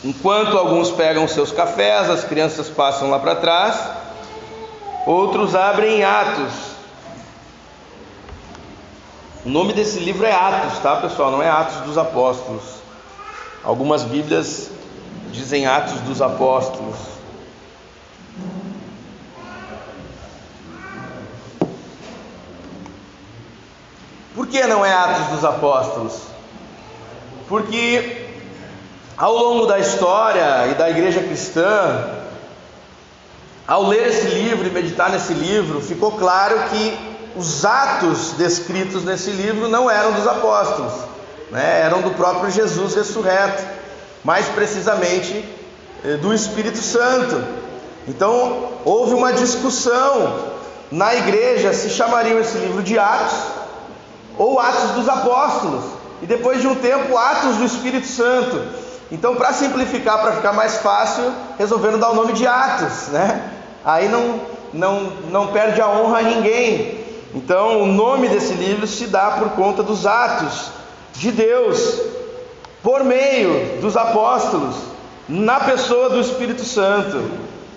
Enquanto alguns pegam seus cafés, as crianças passam lá para trás, outros abrem Atos. O nome desse livro é Atos, tá, pessoal? Não é Atos dos Apóstolos. Algumas Bíblias dizem Atos dos Apóstolos. Por que não é Atos dos Apóstolos? Porque ao longo da história e da igreja cristã, ao ler esse livro e meditar nesse livro, ficou claro que os atos descritos nesse livro não eram dos apóstolos, né? Eram do próprio Jesus ressurreto, mais precisamente do Espírito Santo. Então houve uma discussão na igreja se chamariam esse livro de Atos ou Atos dos Apóstolos, e depois de um tempo Atos do Espírito Santo. Então, para simplificar, para ficar mais fácil, resolveram dar o nome de Atos, né? Aí não perde a honra a ninguém. Então o nome desse livro se dá por conta dos atos de Deus por meio dos apóstolos, na pessoa do Espírito Santo,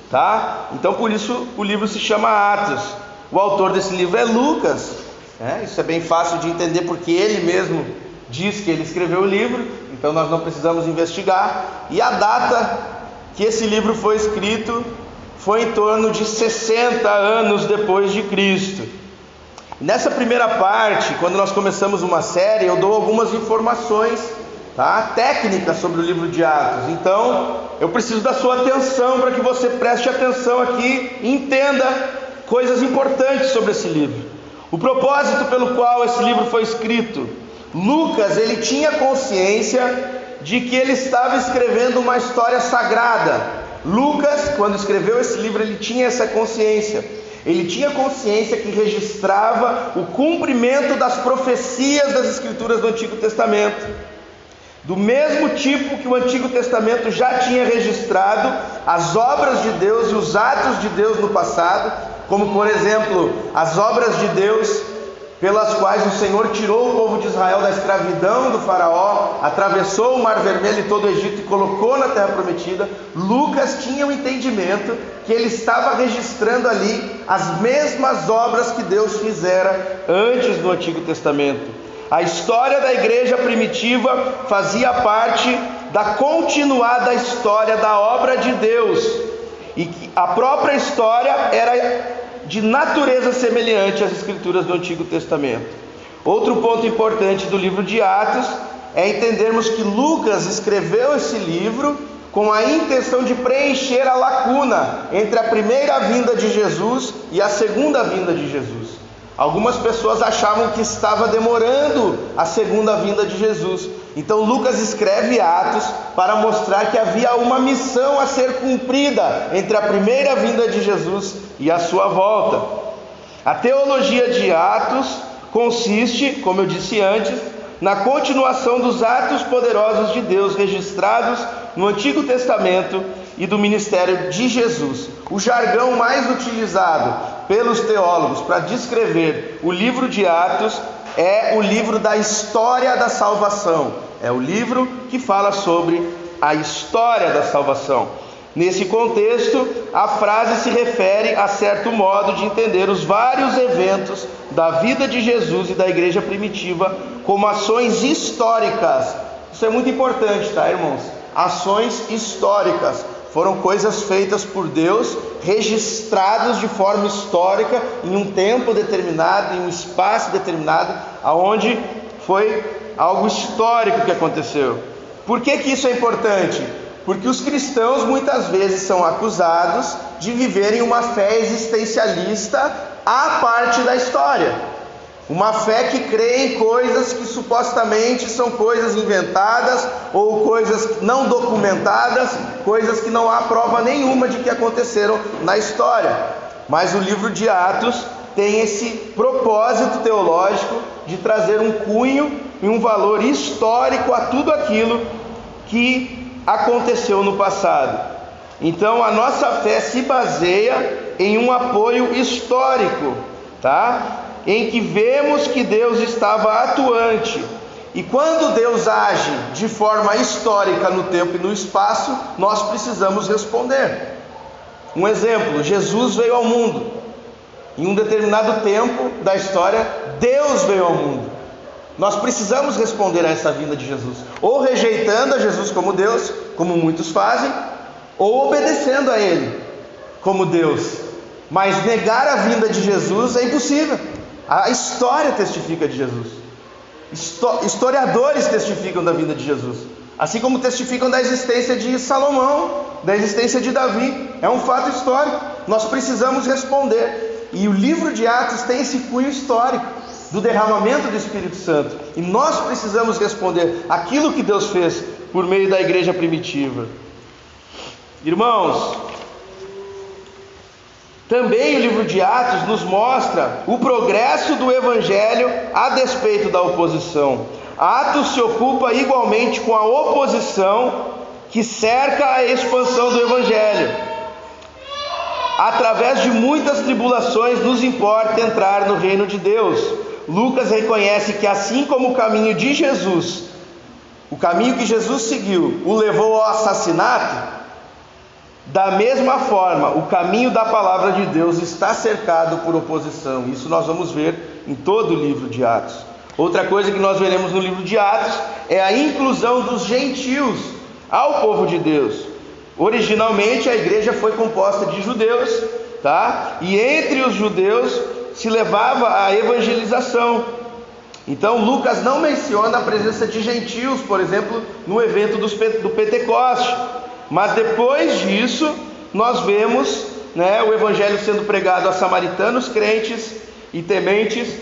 tá? Então por isso o livro se chama Atos. O autor desse livro é Lucas, né? Isso é bem fácil de entender porque ele mesmo diz que ele escreveu o livro, então nós não precisamos investigar. E a data que esse livro foi escrito foi em torno de 60 anos depois de Cristo. Nessa primeira parte, quando nós começamos uma série, eu dou algumas informações, tá, técnicas sobre o livro de Atos. Então eu preciso da sua atenção para que você preste atenção aqui e entenda coisas importantes sobre esse livro. O propósito pelo qual esse livro foi escrito: Lucas, ele tinha consciência de que ele estava escrevendo uma história sagrada. Lucas, quando escreveu esse livro, ele tinha essa consciência. Ele tinha consciência que registrava o cumprimento das profecias das Escrituras do Antigo Testamento, do mesmo tipo que o Antigo Testamento já tinha registrado as obras de Deus e os atos de Deus no passado, como por exemplo as obras de Deus pelas quais o Senhor tirou o povo de Israel da escravidão do faraó, atravessou o mar vermelho e todo o Egito e colocou na terra prometida. Lucas tinha o entendimento que ele estava registrando ali as mesmas obras que Deus fizera antes do Antigo Testamento. A história da igreja primitiva fazia parte da continuada história da obra de Deus, e que a própria história era de natureza semelhante às escrituras do Antigo Testamento. Outro ponto importante do livro de Atos é entendermos que Lucas escreveu esse livro com a intenção de preencher a lacuna entre a primeira vinda de Jesus e a segunda vinda de Jesus. Algumas pessoas achavam que estava demorando a segunda vinda de Jesus. Então Lucas escreve Atos para mostrar que havia uma missão a ser cumprida entre a primeira vinda de Jesus e a sua volta. A teologia de Atos consiste, como eu disse antes, na continuação dos atos poderosos de Deus registrados no Antigo Testamento e do ministério de Jesus. O jargão mais utilizado pelos teólogos para descrever o livro de Atos é o livro da história da salvação. É o livro que fala sobre a história da salvação. Nesse contexto, a frase se refere a certo modo de entender os vários eventos da vida de Jesus e da igreja primitiva como ações históricas. Isso é muito importante, tá, irmãos? Ações históricas. Foram coisas feitas por Deus, registradas de forma histórica, em um tempo determinado, em um espaço determinado, aonde foi algo histórico que aconteceu. Por que isso é importante? Porque os cristãos muitas vezes são acusados de viverem uma fé existencialista à parte da história. Uma fé que crê em coisas que supostamente são coisas inventadas ou coisas não documentadas, coisas que não há prova nenhuma de que aconteceram na história. Mas o livro de Atos tem esse propósito teológico de trazer um cunho e um valor histórico a tudo aquilo que aconteceu no passado. Então a nossa fé se baseia em um apoio histórico, tá? Em que vemos que Deus estava atuante E quando Deus age de forma histórica no tempo e no espaço, nós precisamos responder. Um exemplo: Jesus veio ao mundo. Em um determinado tempo da história, Deus veio ao mundo. Nós precisamos responder a essa vinda de Jesus, ou rejeitando a Jesus como Deus, como muitos fazem, ou obedecendo a Ele como Deus. Mas negar a vinda de Jesus é impossível. A história testifica de Jesus. Historiadores testificam da vinda de Jesus, assim como testificam da existência de Salomão, da existência de Davi. É um fato histórico. Nós precisamos responder. E o livro de Atos tem esse cunho histórico do derramamento do Espírito Santo. E nós precisamos responder aquilo que Deus fez por meio da igreja primitiva. Irmãos, também o livro de Atos nos mostra o progresso do Evangelho a despeito da oposição. Atos se ocupa igualmente com a oposição que cerca a expansão do Evangelho. Através de muitas tribulações nos importa entrar no reino de Deus. Lucas reconhece que assim como o caminho de Jesus, o caminho que Jesus seguiu, o levou ao assassinato, da mesma forma, o caminho da palavra de Deus está cercado por oposição. Isso nós vamos ver em todo o livro de Atos. Outra coisa que nós veremos no livro de Atos é a inclusão dos gentios ao povo de Deus. Originalmente a igreja foi composta de judeus, tá? E entre os judeus se levava a evangelização. Então Lucas não menciona a presença de gentios, por exemplo, no evento do Pentecoste. Mas depois disso, nós vemos, o evangelho sendo pregado a samaritanos crentes e tementes,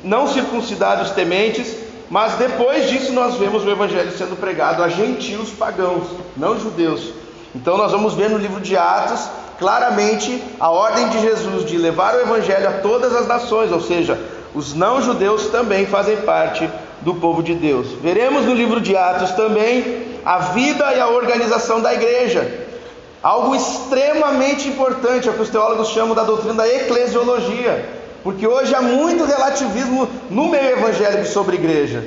não circuncidados tementes, mas depois disso nós vemos o evangelho sendo pregado a gentios pagãos, não judeus. Então nós vamos ver no livro de Atos, claramente, a ordem de Jesus de levar o evangelho a todas as nações, ou seja, os não-judeus também fazem parte do povo de Deus. Veremos no livro de Atos também a vida e a organização da igreja, algo extremamente importante, é o que os teólogos chamam da doutrina da eclesiologia, porque hoje há muito relativismo no meio evangélico sobre igreja,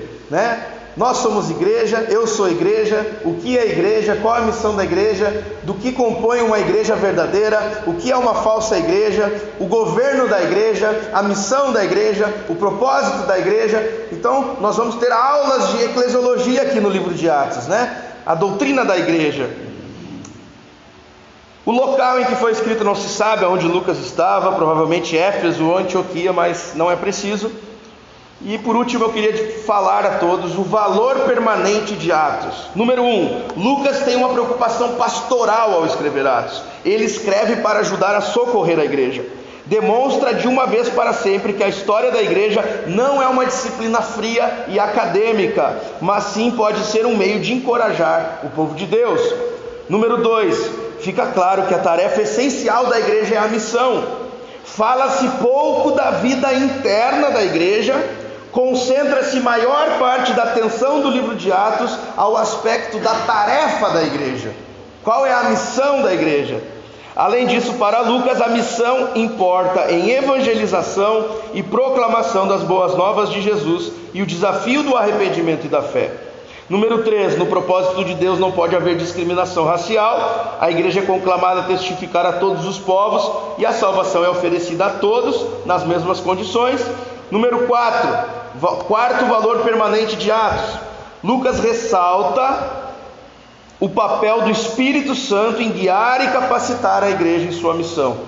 Nós somos igreja, eu sou igreja, o que é igreja, qual a missão da igreja, do que compõe uma igreja verdadeira, o que é uma falsa igreja, o governo da igreja, a missão da igreja, o propósito da igreja. Então nós vamos ter aulas de eclesiologia aqui no livro de Atos, a doutrina da igreja. O local em que foi escrito não se sabe, onde Lucas estava, provavelmente Éfeso ou Antioquia, mas não é preciso. E por último eu queria falar a todos o valor permanente de Atos. Número 1, Lucas tem uma preocupação pastoral ao escrever Atos. Ele escreve para ajudar a socorrer a igreja. Demonstra de uma vez para sempre que a história da igreja não é uma disciplina fria e acadêmica, mas sim pode ser um meio de encorajar o povo de Deus. Número 2, fica claro que a tarefa essencial da igreja é a missão. Fala-se pouco da vida interna da igreja. Concentra-se maior parte da atenção do livro de Atos ao aspecto da tarefa da igreja. Qual é a missão da igreja? Além disso, para Lucas, a missão importa em evangelização e proclamação das boas novas de Jesus e o desafio do arrependimento e da fé. Número 3, no propósito de Deus não pode haver discriminação racial. A igreja é conclamada a testificar a todos os povos e a salvação é oferecida a todos nas mesmas condições. Número 4, quarto valor permanente de Atos. Lucas ressalta o papel do Espírito Santo em guiar e capacitar a igreja em sua missão.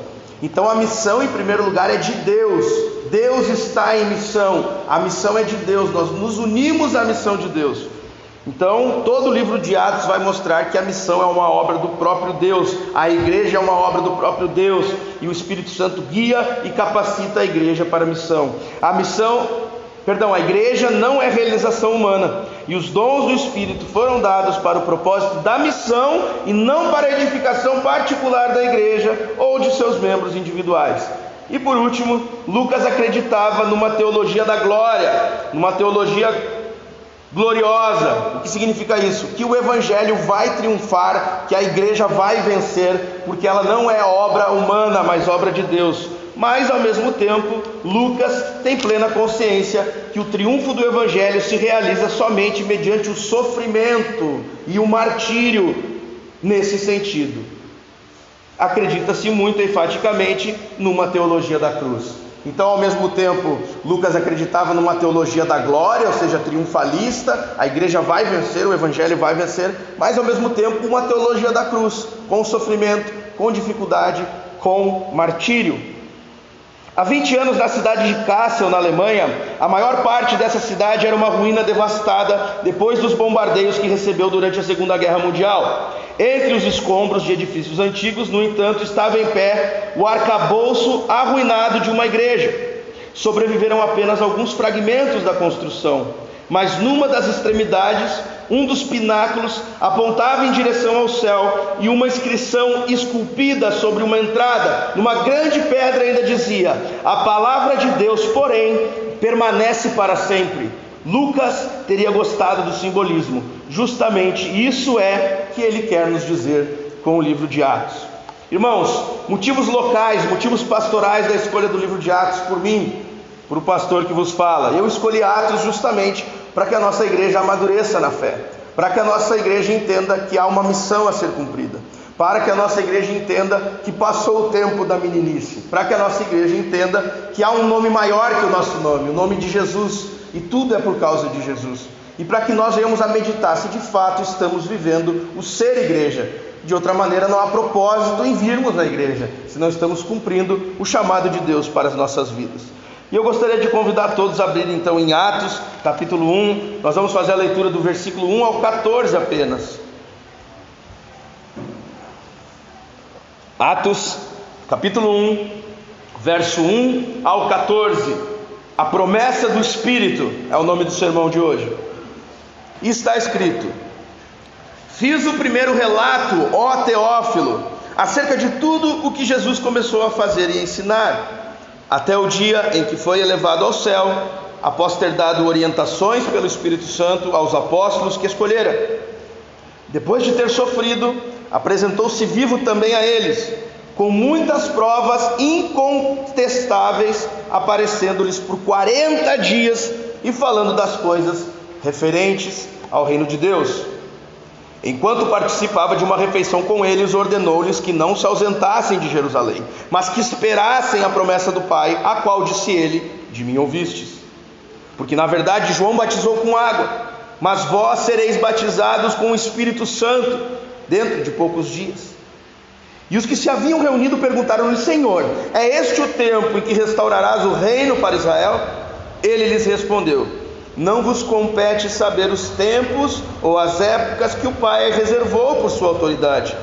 Então a missão em primeiro lugar é de Deus. Deus está em missão. A missão é de Deus. Nós nos unimos à missão de Deus. Então todo o livro de Atos vai mostrar que a missão é uma obra do próprio Deus. A igreja é uma obra do próprio Deus. E o Espírito Santo guia e capacita a igreja para a missão. A igreja não é realização humana, e os dons do Espírito foram dados para o propósito da missão e não para a edificação particular da igreja ou de seus membros individuais. E por último, Lucas acreditava numa teologia da glória, numa teologia gloriosa. O que significa isso? Que o evangelho vai triunfar, que a igreja vai vencer, porque ela não é obra humana, mas obra de Deus. mas ao mesmo tempo Lucas tem plena consciência que o triunfo do Evangelho se realiza somente mediante o sofrimento e o martírio. Nesse sentido, acredita-se muito enfaticamente numa teologia da cruz. Então, ao mesmo tempo, Lucas acreditava numa teologia da glória, ou seja, triunfalista, a igreja vai vencer, o evangelho vai vencer, mas ao mesmo tempo uma teologia da cruz, com sofrimento, com dificuldade, com martírio. Há 20 anos, na cidade de Kassel, na Alemanha, a maior parte dessa cidade era uma ruína devastada depois dos bombardeios que recebeu durante a Segunda Guerra Mundial. Entre os escombros de edifícios antigos, no entanto, estava em pé o arcabouço arruinado de uma igreja. Sobreviveram apenas alguns fragmentos da construção, mas numa das extremidades, um dos pináculos apontava em direção ao céu, e uma inscrição esculpida sobre uma entrada, numa grande pedra, ainda dizia: a palavra de Deus, porém, permanece para sempre. Lucas teria gostado do simbolismo. Justamente isso é que ele quer nos dizer com o livro de Atos. Irmãos, motivos locais, motivos pastorais da escolha do livro de Atos por mim, por o pastor que vos fala. Eu escolhi Atos justamente para que a nossa igreja amadureça na fé, para que a nossa igreja entenda que há uma missão a ser cumprida, para que a nossa igreja entenda que passou o tempo da meninice, para que a nossa igreja entenda que há um nome maior que o nosso nome, o nome de Jesus, e tudo é por causa de Jesus, e para que nós venhamos a meditar se de fato estamos vivendo o ser igreja. De outra maneira, não há propósito em virmos na igreja, se não estamos cumprindo o chamado de Deus para as nossas vidas. E eu gostaria de convidar todos a abrirem então em Atos, capítulo 1, nós vamos fazer a leitura do versículo 1 ao 14 apenas. Atos, capítulo 1, verso 1 ao 14. A promessa do Espírito é o nome do sermão de hoje. E está escrito: fiz o primeiro relato, ó Teófilo, acerca de tudo o que Jesus começou a fazer e ensinar, até o dia em que foi elevado ao céu, após ter dado orientações pelo Espírito Santo aos apóstolos que escolhera. Depois de ter sofrido, apresentou-se vivo também a eles, com muitas provas incontestáveis, aparecendo-lhes por 40 dias e falando das coisas referentes ao reino de Deus. Enquanto participava de uma refeição com eles, ordenou-lhes que não se ausentassem de Jerusalém, mas que esperassem a promessa do Pai, a qual disse ele: de mim ouvistes. Porque na verdade João batizou com água, mas vós sereis batizados com o Espírito Santo dentro de poucos dias. E os que se haviam reunido perguntaram-lhe: Senhor, é este o tempo em que restaurarás o reino para Israel? Ele lhes respondeu: não vos compete saber os tempos ou as épocas que o Pai reservou por sua autoridade,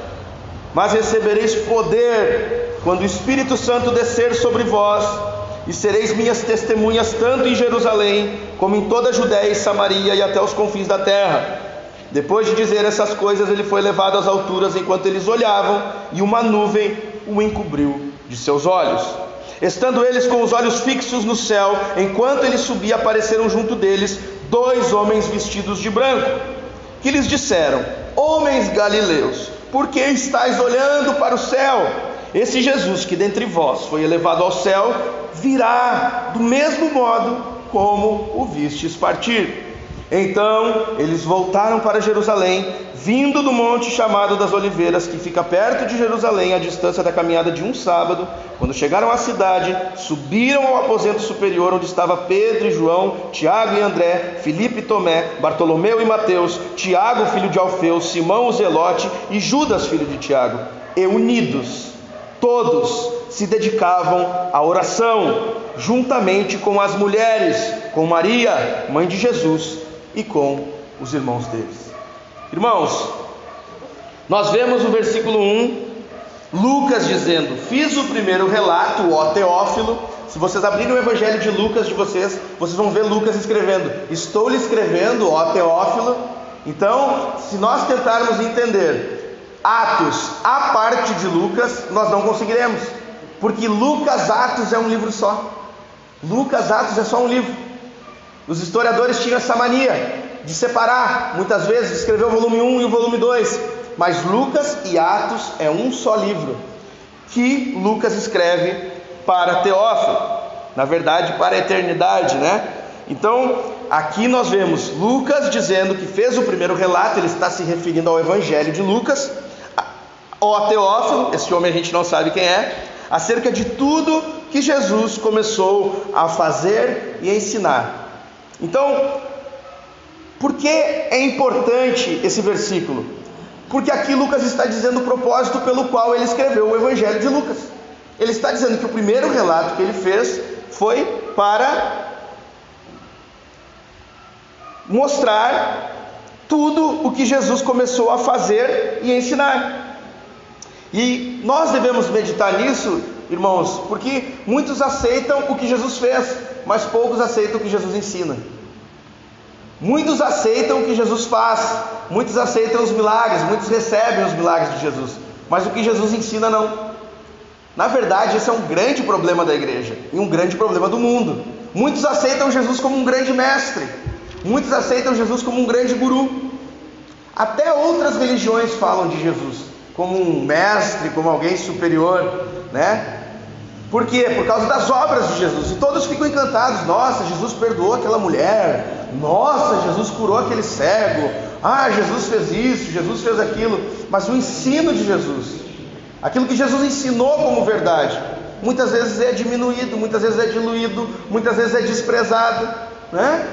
mas recebereis poder quando o Espírito Santo descer sobre vós, e sereis minhas testemunhas tanto em Jerusalém como em toda a Judéia e Samaria e até os confins da terra. Depois de dizer essas coisas, ele foi levado às alturas enquanto eles olhavam, e uma nuvem o encobriu de seus olhos. Estando eles com os olhos fixos no céu, enquanto ele subia, apareceram junto deles 2 homens vestidos de branco, que lhes disseram: homens galileus, por que estáis olhando para o céu? Esse Jesus que dentre vós foi elevado ao céu, virá do mesmo modo como o vistes partir. Então eles voltaram para Jerusalém, vindo do monte chamado das Oliveiras, que fica perto de Jerusalém, à distância da caminhada de um sábado. Quando chegaram à cidade, subiram ao aposento superior, onde estava Pedro e João, Tiago e André, Filipe e Tomé, Bartolomeu e Mateus, Tiago filho de Alfeu, Simão o Zelote e Judas filho de Tiago. E unidos, todos se dedicavam à oração, juntamente com as mulheres, com Maria, mãe de Jesus, e com os irmãos deles. Irmãos, nós vemos no versículo 1, Lucas dizendo: fiz o primeiro relato, ó Teófilo. Se vocês abrirem o evangelho de Lucas de vocês vão ver Lucas escrevendo: estou lhe escrevendo, ó Teófilo. Então, se nós tentarmos entender Atos a parte de Lucas, nós não conseguiremos, porque Lucas Atos é um livro só. Lucas Atos é só um livro. Os historiadores tinham essa mania de separar, muitas vezes escrever o volume 1 e o volume 2, mas Lucas e Atos é um só livro, que Lucas escreve para Teófilo, na verdade para a eternidade, né? Então, aqui nós vemos Lucas dizendo que fez o primeiro relato, ele está se referindo ao Evangelho de Lucas, ó Teófilo, esse homem a gente não sabe quem é, acerca de tudo que Jesus começou a fazer e ensinar. Então, por que é importante esse versículo? Porque aqui Lucas está dizendo o propósito pelo qual ele escreveu o Evangelho de Lucas. Ele está dizendo que o primeiro relato que ele fez foi para mostrar tudo o que Jesus começou a fazer e ensinar. E nós devemos meditar nisso, irmãos, porque muitos aceitam o que Jesus fez, mas poucos aceitam o que Jesus ensina. Muitos aceitam o que Jesus faz, muitos aceitam os milagres, muitos recebem os milagres de Jesus, mas o que Jesus ensina não. Na verdade, esse é um grande problema da igreja e um grande problema do mundo. Muitos aceitam Jesus como um grande mestre, muitos aceitam Jesus como um grande guru. Até outras religiões falam de Jesus como um mestre, como alguém superior, né? Por quê? Por causa das obras de Jesus. E todos ficam encantados. Nossa, Jesus perdoou aquela mulher. Nossa, Jesus curou aquele cego. Ah, Jesus fez isso, Jesus fez aquilo. Mas o ensino de Jesus, aquilo que Jesus ensinou como verdade, muitas vezes é diminuído, muitas vezes é diluído, muitas vezes é desprezado, né?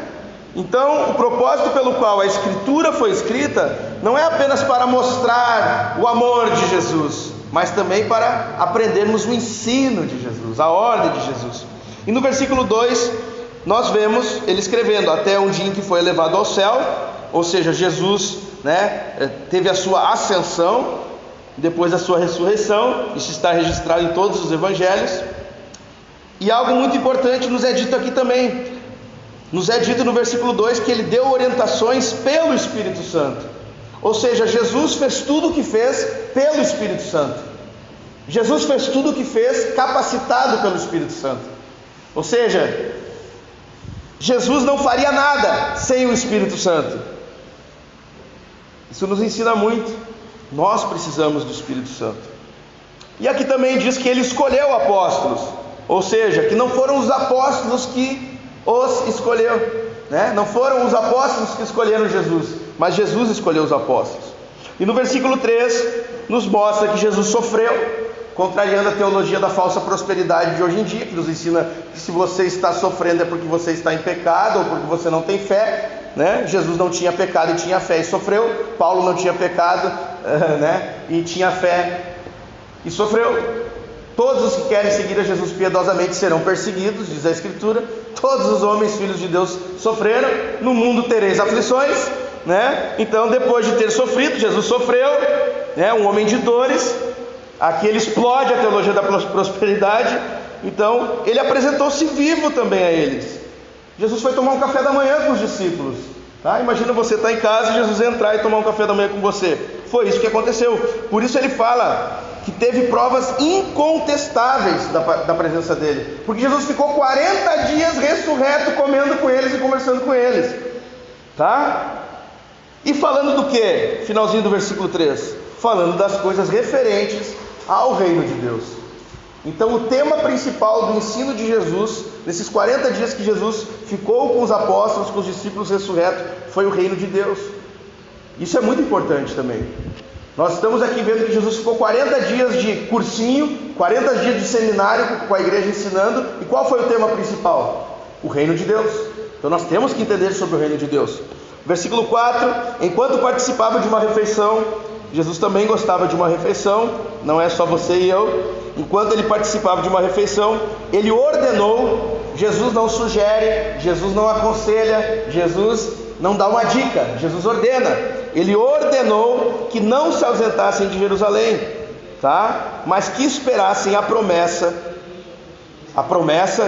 Então, o propósito pelo qual a Escritura foi escrita não é apenas para mostrar o amor de Jesus, mas também para aprendermos o ensino de Jesus, a ordem de Jesus. E no versículo 2, nós vemos ele escrevendo: até um dia em que foi elevado ao céu, ou seja, Jesus, né, teve a sua ascensão, depois da sua ressurreição. Isso está registrado em todos os evangelhos. E algo muito importante nos é dito aqui também. Nos é dito no versículo 2 que ele deu orientações pelo Espírito Santo. Ou seja, Jesus fez tudo o que fez pelo Espírito Santo. Jesus fez tudo o que fez capacitado pelo Espírito Santo. Ou seja, Jesus não faria nada sem o Espírito Santo. Isso nos ensina muito. Nós precisamos do Espírito Santo. E aqui também diz que ele escolheu apóstolos. Ou seja, que não foram os apóstolos que os escolheu, né? Não foram os apóstolos que escolheram Jesus, mas Jesus escolheu os apóstolos. E no versículo 3 nos mostra que Jesus sofreu, contrariando a teologia da falsa prosperidade de hoje em dia, que nos ensina que se você está sofrendo é porque você está em pecado ou porque você não tem fé, né? Jesus não tinha pecado e tinha fé e sofreu. Paulo não tinha pecado, né? E tinha fé e sofreu. Todos os que querem seguir a Jesus piedosamente serão perseguidos, diz a Escritura. Todos os homens, filhos de Deus, sofreram. No mundo tereis aflições, né? Então, depois de ter sofrido, Jesus sofreu, né? Um homem de dores. Aqui ele explode a teologia da prosperidade. Então, ele apresentou-se vivo também a eles. Jesus foi tomar um café da manhã com os discípulos, tá? Imagina você estar em casa e Jesus entrar e tomar um café da manhã com você. Foi isso que aconteceu. Por isso ele fala que teve provas incontestáveis da presença dele, porque Jesus ficou 40 dias ressurreto, comendo com eles e conversando com eles, tá? E falando do que? Finalzinho do versículo 3, falando das coisas referentes ao reino de Deus. Então o tema principal do ensino de Jesus, nesses 40 dias que Jesus ficou com os apóstolos, com os discípulos ressurretos, foi o reino de Deus. Isso é muito importante também. Nós estamos aqui vendo que Jesus ficou 40 dias de cursinho, 40 dias de seminário com a igreja ensinando. E qual foi o tema principal? O reino de Deus. Então nós temos que entender sobre o reino de Deus. Versículo 4: enquanto participava de uma refeição, Jesus também gostava de uma refeição, não é só você e eu. Enquanto ele participava de uma refeição, ele ordenou. Jesus não sugere, Jesus não aconselha, Jesus não dá uma dica, Jesus ordena. Ele ordenou que não se ausentassem de Jerusalém, tá? Mas que esperassem a promessa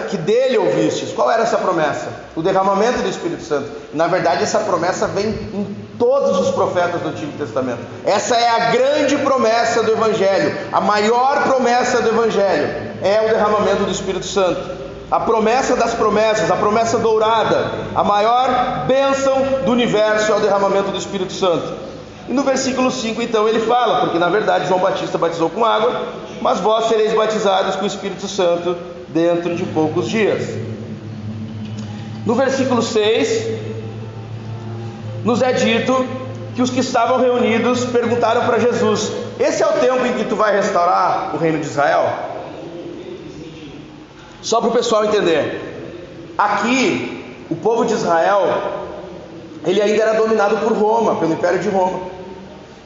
que dele ouvistes. Qual era essa promessa? O derramamento do Espírito Santo. Na verdade, essa promessa vem em todos os profetas do Antigo Testamento. Essa é a grande promessa do Evangelho. A maior promessa do Evangelho é o derramamento do Espírito Santo. A promessa das promessas, a promessa dourada, a maior bênção do universo é o derramamento do Espírito Santo. E no versículo 5 então ele fala, porque na verdade João Batista batizou com água, mas vós sereis batizados com o Espírito Santo dentro de poucos dias. No versículo 6, nos é dito que os que estavam reunidos perguntaram para Jesus: esse é o tempo em que tu vai restaurar o reino de Israel? Só para o pessoal entender, aqui o povo de Israel, ele ainda era dominado por Roma, pelo Império de Roma,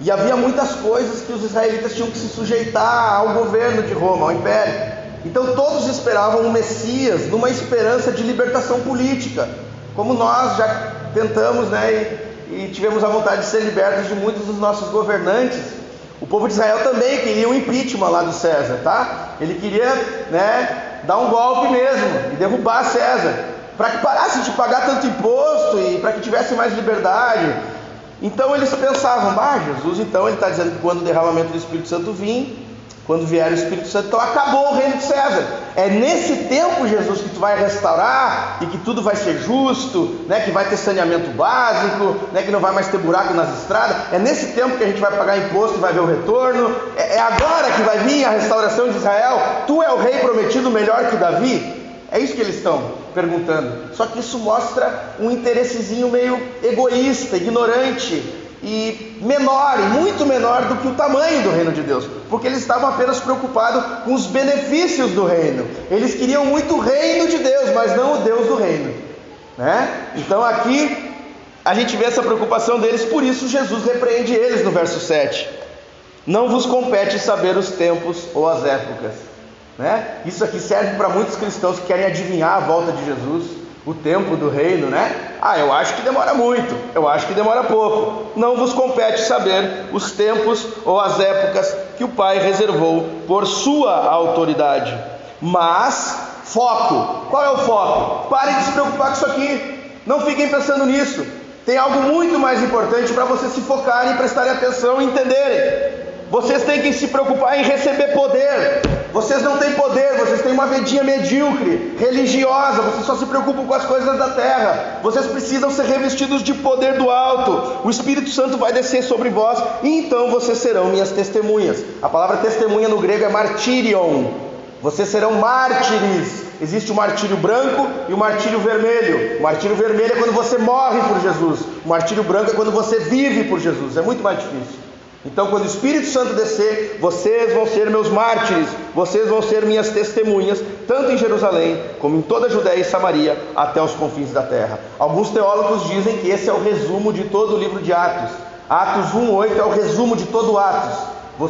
e havia muitas coisas que os israelitas tinham que se sujeitar ao governo de Roma, ao Império. Então todos esperavam um Messias, numa esperança de libertação política, como nós já tentamos, e tivemos a vontade de ser libertos de muitos dos nossos governantes. O povo de Israel também queria um impeachment lá do César, tá? Ele queria, dar um golpe mesmo e derrubar César, para que parasse de pagar tanto imposto e para que tivesse mais liberdade. Então eles pensavam: Jesus, então ele está dizendo que quando o derramamento do Espírito Santo vir, quando vier o Espírito Santo, então acabou o reino de César. É nesse tempo, Jesus, que tu vai restaurar e que tudo vai ser justo, que vai ter saneamento básico, que não vai mais ter buraco nas estradas. É nesse tempo que a gente vai pagar imposto e vai ver o retorno. É agora que vai vir a restauração de Israel. Tu é o rei prometido melhor que Davi? É isso que eles estão perguntando. Só que isso mostra um interessezinho meio egoísta, ignorante e menor, e muito menor do que o tamanho do reino de Deus, porque eles estavam apenas preocupados com os benefícios do reino. Eles queriam muito o reino de Deus, mas não o Deus do reino, Então aqui a gente vê essa preocupação deles. Por isso Jesus repreende eles no verso 7: não vos compete saber os tempos ou as épocas. Isso aqui serve para muitos cristãos que querem adivinhar a volta de Jesus, o tempo do reino, eu acho que demora muito, eu acho que demora pouco. Não vos compete saber os tempos ou as épocas que o Pai reservou por sua autoridade. Mas, foco. Qual é o foco? Parem de se preocupar com isso aqui, não fiquem pensando nisso. Tem algo muito mais importante para vocês se focarem, prestarem atenção e entenderem. Vocês têm que se preocupar em receber poder. Vocês não têm poder, vocês têm uma vidinha medíocre, religiosa, vocês só se preocupam com as coisas da terra. Vocês precisam ser revestidos de poder do alto. O Espírito Santo vai descer sobre vós, e então vocês serão minhas testemunhas. A palavra testemunha no grego é martyrion. Vocês serão mártires. Existe o martírio branco e o martírio vermelho. O martírio vermelho é quando você morre por Jesus. O martírio branco é quando você vive por Jesus. É muito mais difícil. Então, quando o Espírito Santo descer, vocês vão ser meus mártires, vocês vão ser minhas testemunhas, tanto em Jerusalém, como em toda a Judéia e Samaria, até os confins da terra. Alguns teólogos dizem que esse é o resumo de todo o livro de Atos. Atos 1:8 é o resumo de todo Atos.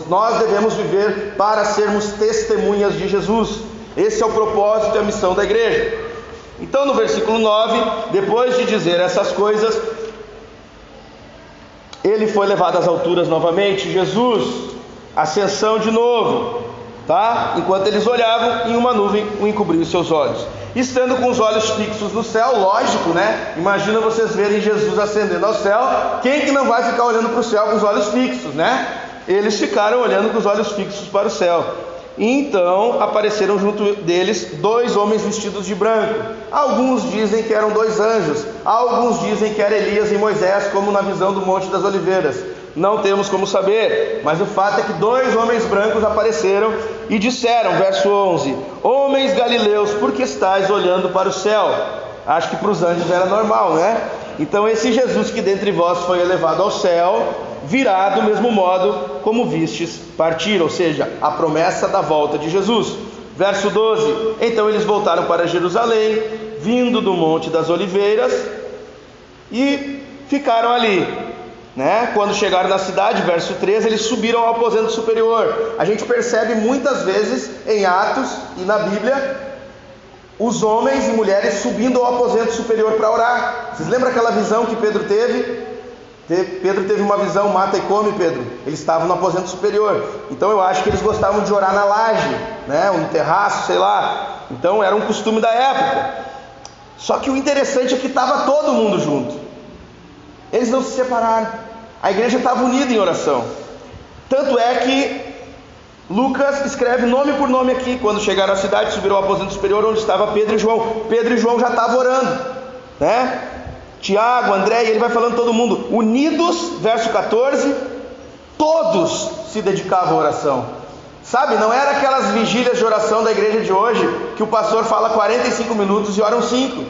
Nós devemos viver para sermos testemunhas de Jesus. Esse é o propósito e a missão da igreja. Então, no versículo 9, depois de dizer essas coisas, ele foi levado às alturas novamente, Jesus, ascensão de novo, enquanto eles olhavam, em uma nuvem o encobriu os seus olhos. Estando com os olhos fixos no céu, lógico, Imagina vocês verem Jesus ascendendo ao céu, quem que não vai ficar olhando para o céu com os olhos fixos, Eles ficaram olhando com os olhos fixos para o céu. E então apareceram junto deles 2 homens vestidos de branco. Alguns dizem que eram 2 anjos, alguns dizem que era Elias e Moisés, como na visão do Monte das Oliveiras. Não temos como saber, mas o fato é que 2 homens brancos apareceram e disseram, verso 11: homens galileus, por que estáis olhando para o céu? Acho que para os anjos era normal, Então esse Jesus que dentre vós foi elevado ao céu, virá do mesmo modo como vistes partir, ou seja, a promessa da volta de Jesus. Verso 12: então eles voltaram para Jerusalém, vindo do Monte das Oliveiras, e ficaram ali, Quando chegaram na cidade, verso 13, eles subiram ao aposento superior. A gente percebe muitas vezes em Atos e na Bíblia os homens e mulheres subindo ao aposento superior para orar. Vocês lembram aquela visão que Pedro teve? Pedro teve uma visão: mata e come, Pedro. Eles estavam no aposento superior. Então eu acho que eles gostavam de orar na laje, ou no terraço, sei lá. Então era um costume da época. Só que o interessante é que estava todo mundo junto. Eles não se separaram. A igreja estava unida em oração. Tanto é que Lucas escreve nome por nome aqui. Quando chegaram à cidade, subiram ao aposento superior, onde estava Pedro e João. Pedro e João já estavam orando, Tiago, André, e ele vai falando todo mundo, unidos, verso 14, todos se dedicavam à oração. Sabe, não era aquelas vigílias de oração da igreja de hoje, que o pastor fala 45 minutos e oram 5.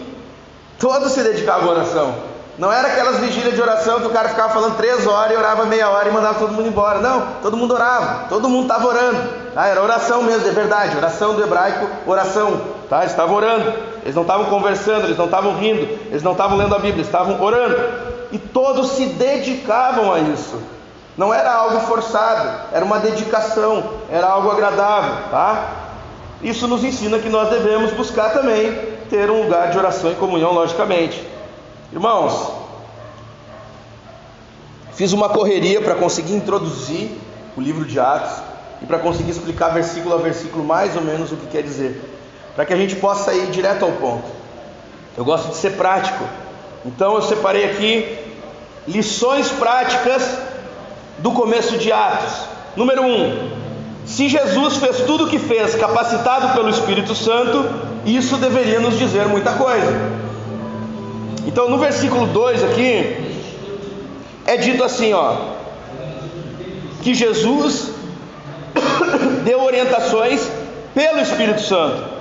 Todos se dedicavam à oração. Não era aquelas vigílias de oração que o cara ficava falando 3 horas e orava meia hora e mandava todo mundo embora. Não, todo mundo orava, todo mundo estava orando. Era oração mesmo, é verdade, oração do hebraico, oração. Eles estavam orando, eles não estavam conversando, eles não estavam rindo, eles não estavam lendo a Bíblia, eles estavam orando. E todos se dedicavam a isso. Não era algo forçado, era uma dedicação, era algo agradável, tá? Isso nos ensina que nós devemos buscar também ter um lugar de oração e comunhão, logicamente. Irmãos, fiz uma correria para conseguir introduzir o livro de Atos e para conseguir explicar versículo a versículo mais ou menos o que quer dizer, para que a gente possa ir direto ao ponto. Eu gosto de ser prático, então eu separei aqui lições práticas do começo de Atos. Número 1: se Jesus fez tudo o que fez, capacitado pelo Espírito Santo, isso deveria nos dizer muita coisa. Então no versículo 2 aqui, é dito assim, que Jesus deu orientações pelo Espírito Santo.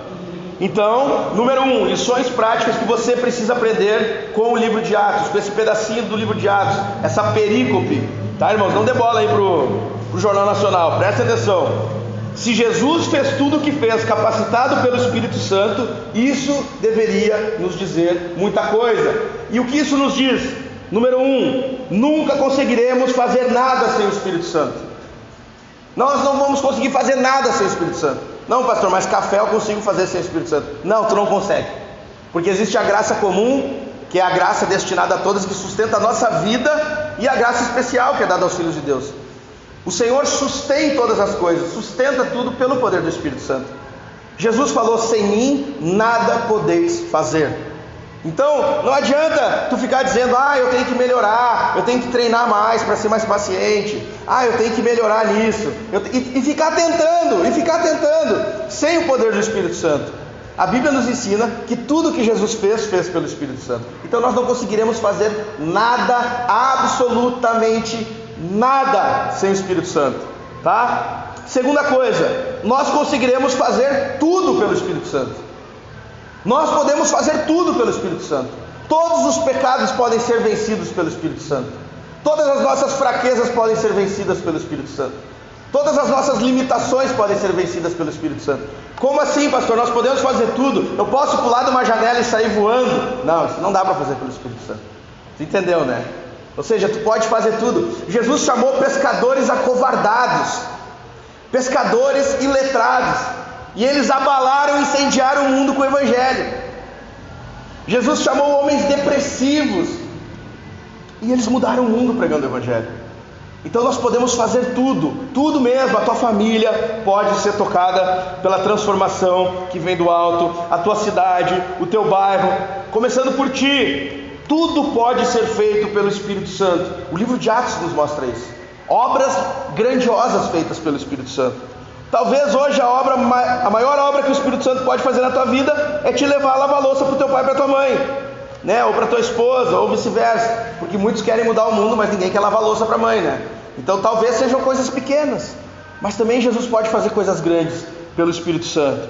Então, número 1, lições práticas que você precisa aprender com o livro de Atos, com esse pedacinho do livro de Atos, essa perícope, tá, irmãos? Não dê bola aí pro Jornal Nacional, presta atenção. Se Jesus fez tudo o que fez, capacitado pelo Espírito Santo, isso deveria nos dizer muita coisa. E o que isso nos diz? Número 1, nunca conseguiremos fazer nada sem o Espírito Santo. Nós não vamos conseguir fazer nada sem o Espírito Santo. Não, pastor, mas café eu consigo fazer sem o Espírito Santo. Não, tu não consegue. Porque existe a graça comum, que é a graça destinada a todos, que sustenta a nossa vida, e a graça especial que é dada aos filhos de Deus. O Senhor sustém todas as coisas, sustenta tudo pelo poder do Espírito Santo. Jesus falou: sem mim nada podeis fazer. Então não adianta tu ficar dizendo: eu tenho que melhorar, eu tenho que treinar mais para ser mais paciente, eu tenho que melhorar nisso, e ficar tentando, sem o poder do Espírito Santo. A Bíblia nos ensina que tudo que Jesus fez pelo Espírito Santo. Então nós não conseguiremos fazer nada, absolutamente nada, sem o Espírito Santo, tá? Segunda coisa, nós conseguiremos fazer tudo pelo Espírito Santo. Nós podemos fazer tudo pelo Espírito Santo. Todos os pecados podem ser vencidos pelo Espírito Santo. Todas as nossas fraquezas podem ser vencidas pelo Espírito Santo. Todas as nossas limitações podem ser vencidas pelo Espírito Santo. Como assim, pastor? Nós podemos fazer tudo? Eu posso pular de uma janela e sair voando? Não, isso não dá para fazer pelo Espírito Santo. Você entendeu, né? Ou seja, tu pode fazer tudo. Jesus chamou pescadores acovardados, pescadores iletrados, e eles abalaram e incendiaram o mundo com o Evangelho. Jesus chamou homens depressivos, e eles mudaram o mundo pregando o Evangelho. Então nós podemos fazer tudo mesmo. A tua família pode ser tocada pela transformação que vem do alto, a tua cidade, o teu bairro, começando por ti. Tudo pode ser feito pelo Espírito Santo. O livro de Atos nos mostra isso. Obras grandiosas feitas pelo Espírito Santo. Talvez hoje a maior obra que o Espírito Santo pode fazer na tua vida é te levar a lavar louça para o teu pai e para a tua mãe, né? Ou para a tua esposa, ou vice-versa. Porque muitos querem mudar o mundo, mas ninguém quer lavar louça para a mãe, né? Então talvez sejam coisas pequenas, mas também Jesus pode fazer coisas grandes pelo Espírito Santo.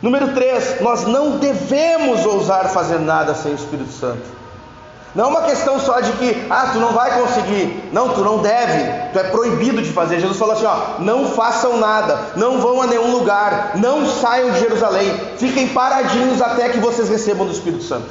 Número 3, nós não devemos ousar fazer nada sem o Espírito Santo. Não é uma questão só de que, tu não vai conseguir. Não, tu não deve, tu é proibido de fazer. Jesus falou assim, não façam nada, não vão a nenhum lugar, não saiam de Jerusalém, fiquem paradinhos até que vocês recebam do Espírito Santo.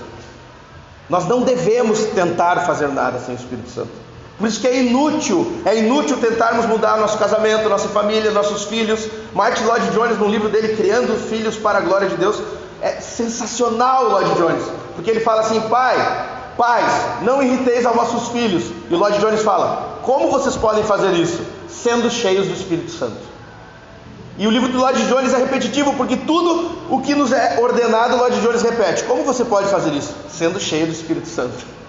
Nós não devemos tentar fazer nada sem o Espírito Santo. Por isso que é inútil tentarmos mudar nosso casamento, nossa família, nossos filhos. Martin Lloyd Jones, no livro dele, Criando Filhos para a Glória de Deus, é sensacional o Lloyd Jones, porque ele fala assim, pais, não irriteis aos vossos filhos. E o Lloyd Jones fala, como vocês podem fazer isso? Sendo cheios do Espírito Santo. E o livro do Lloyd Jones é repetitivo, porque tudo o que nos é ordenado, o Lloyd Jones repete. Como você pode fazer isso? Sendo cheio do Espírito Santo.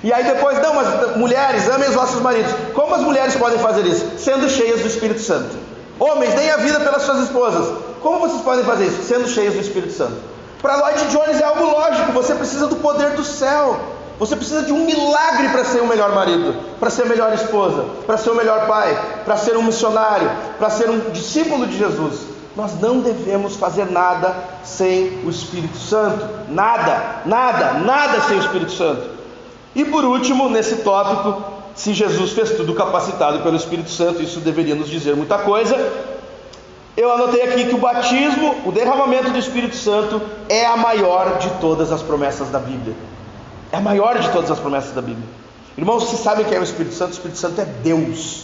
E aí depois, mas mulheres, amem os vossos maridos. Como as mulheres podem fazer isso? Sendo cheias do Espírito Santo. Homens, deem a vida pelas suas esposas. Como vocês podem fazer isso? Sendo cheios do Espírito Santo. Para Lloyd Jones é algo lógico, você precisa do poder do céu. Você precisa de um milagre para ser o melhor marido, para ser a melhor esposa, para ser o melhor pai, para ser um missionário, para ser um discípulo de Jesus. Nós não devemos fazer nada sem o Espírito Santo. Nada sem o Espírito Santo. E por último, nesse tópico, se Jesus fez tudo capacitado pelo Espírito Santo, isso deveria nos dizer muita coisa. Eu anotei aqui que o batismo, o derramamento do Espírito Santo é a maior de todas as promessas da Bíblia. É a maior de todas as promessas da Bíblia. Irmãos, vocês sabem quem é o Espírito Santo? O Espírito Santo é Deus.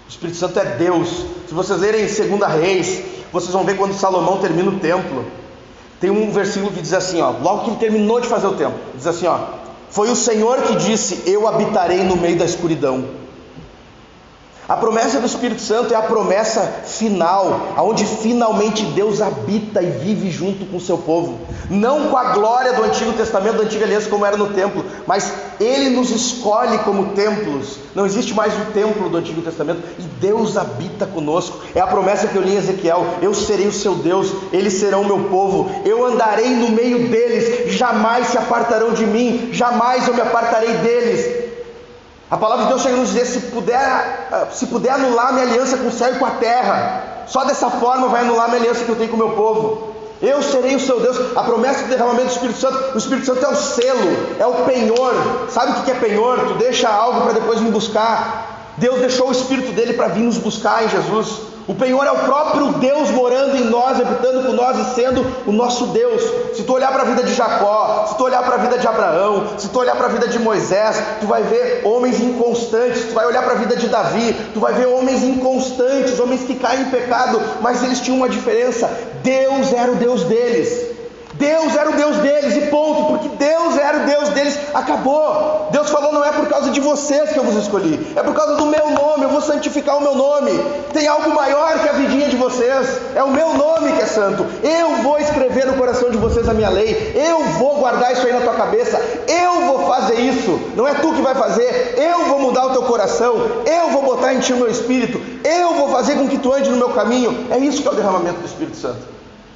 O Espírito Santo é Deus. Se vocês lerem em 2 Reis, vocês vão ver quando Salomão termina o templo. Tem um versículo que diz assim, logo que ele terminou de fazer o templo, diz assim, foi o Senhor que disse, eu habitarei no meio da escuridão. A promessa do Espírito Santo é a promessa final, onde finalmente Deus habita e vive junto com o seu povo. Não com a glória do Antigo Testamento, da Antiga Aliança, como era no templo, mas Ele nos escolhe como templos. Não existe mais o templo do Antigo Testamento, e Deus habita conosco. É a promessa que eu li em Ezequiel, eu serei o seu Deus, eles serão o meu povo, eu andarei no meio deles, jamais se apartarão de mim, jamais eu me apartarei deles. A palavra de Deus chega a nos dizer, se puder anular minha aliança com o céu e com a terra, só dessa forma vai anular minha aliança que eu tenho com o meu povo. Eu serei o seu Deus. A promessa do derramamento do Espírito Santo, o Espírito Santo é o selo, é o penhor. Sabe o que é penhor? Tu deixa algo para depois me buscar. Deus deixou o Espírito dele para vir nos buscar em Jesus. O penhor é o próprio Deus morando em nós, habitando com nós e sendo o nosso Deus. Se tu olhar para a vida de Jacó, se tu olhar para a vida de Abraão, se tu olhar para a vida de Moisés, tu vai ver homens inconstantes. Tu vai olhar para a vida de Davi, tu vai ver homens inconstantes, homens que caem em pecado, mas eles tinham uma diferença: Deus era o Deus deles. Deus era o Deus deles e ponto, porque Deus era o Deus deles, acabou. Deus falou, não é por causa de vocês que eu vos escolhi, é por causa do meu nome, eu vou santificar o meu nome. Tem algo maior que a vidinha de vocês, é o meu nome que é santo. Eu vou escrever no coração de vocês a minha lei, eu vou guardar isso aí na tua cabeça, eu vou fazer isso, não é tu que vai fazer, eu vou mudar o teu coração, eu vou botar em ti o meu Espírito, eu vou fazer com que tu ande no meu caminho. É isso que é o derramamento do Espírito Santo.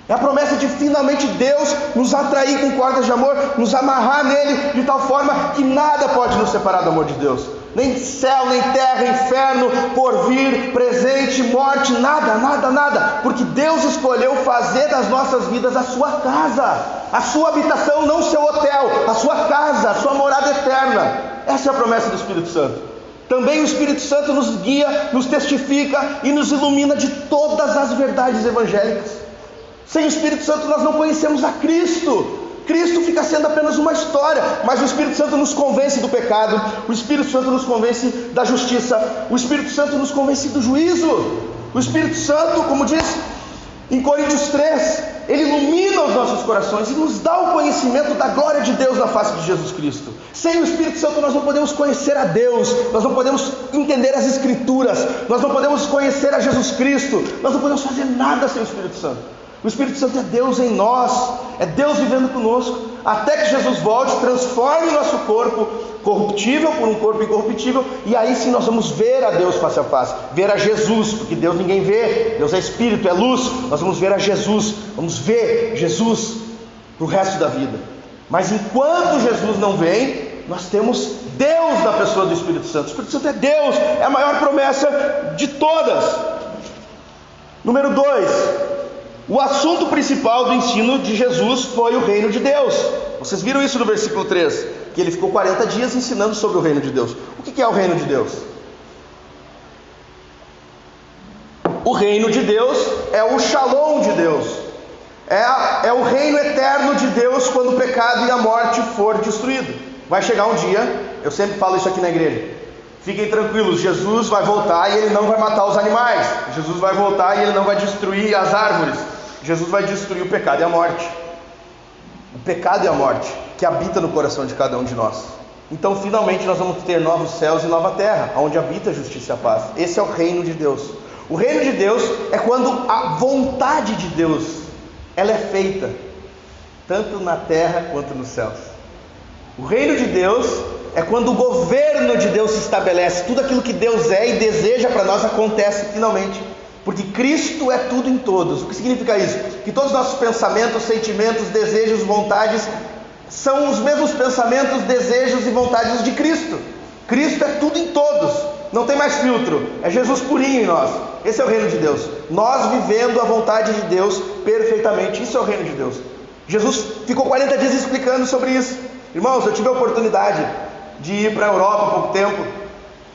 É a promessa de finalmente Deus nos atrair com cordas de amor, nos amarrar nele de tal forma que nada pode nos separar do amor de Deus. Nem céu, nem terra, inferno, porvir, presente, morte, nada. Porque Deus escolheu fazer das nossas vidas a sua casa, a sua habitação, não o seu hotel, a sua casa, a sua morada eterna. Essa é a promessa do Espírito Santo. Também o Espírito Santo nos guia, nos testifica e nos ilumina de todas as verdades evangélicas. Sem o Espírito Santo nós não conhecemos a Cristo. Cristo fica sendo apenas uma história, mas o Espírito Santo nos convence do pecado, o Espírito Santo nos convence da justiça, o Espírito Santo nos convence do juízo. O Espírito Santo, como diz em Coríntios 3, ele ilumina os nossos corações e nos dá o conhecimento da glória de Deus na face de Jesus Cristo. Sem o Espírito Santo nós não podemos conhecer a Deus, nós não podemos entender as Escrituras, nós não podemos conhecer a Jesus Cristo, nós não podemos fazer nada sem o Espírito Santo. O Espírito Santo é Deus em nós, é Deus vivendo conosco, até que Jesus volte, transforme o nosso corpo corruptível por um corpo incorruptível, e aí sim nós vamos ver a Deus face a face, ver a Jesus, porque Deus ninguém vê, Deus é Espírito, é luz, nós vamos ver a Jesus, vamos ver Jesus para o resto da vida. Mas enquanto Jesus não vem, nós temos Deus na pessoa do Espírito Santo. O Espírito Santo é Deus, é a maior promessa de todas. Número 2, o assunto principal do ensino de Jesus foi o reino de Deus. Vocês viram isso no versículo 3, que ele ficou 40 dias ensinando sobre o reino de Deus. O que é o reino de Deus? O reino de Deus é o shalom de Deus, é o reino eterno de Deus quando o pecado e a morte for destruído. Vai chegar um dia, eu sempre falo isso aqui na igreja, fiquem tranquilos, Jesus vai voltar e ele não vai matar os animais, Jesus vai voltar e ele não vai destruir as árvores, Jesus vai destruir o pecado e a morte. O pecado e a morte que habita no coração de cada um de nós. Então finalmente nós vamos ter novos céus e nova terra, onde habita a justiça e a paz. Esse é o reino de Deus. O reino de Deus é quando a vontade de Deus ela é feita, tanto na terra quanto nos céus. O reino de Deus é quando o governo de Deus se estabelece. Tudo aquilo que Deus é e deseja para nós acontece finalmente, porque Cristo é tudo em todos. O que significa isso? Que todos os nossos pensamentos, sentimentos, desejos, vontades são os mesmos pensamentos, desejos e vontades de Cristo. Cristo é tudo em todos, não tem mais filtro, é Jesus purinho em nós. Esse é o reino de Deus, nós vivendo a vontade de Deus perfeitamente, isso é o reino de Deus. Jesus ficou 40 dias explicando sobre isso. Irmãos, eu tive a oportunidade de ir para a Europa há pouco tempo,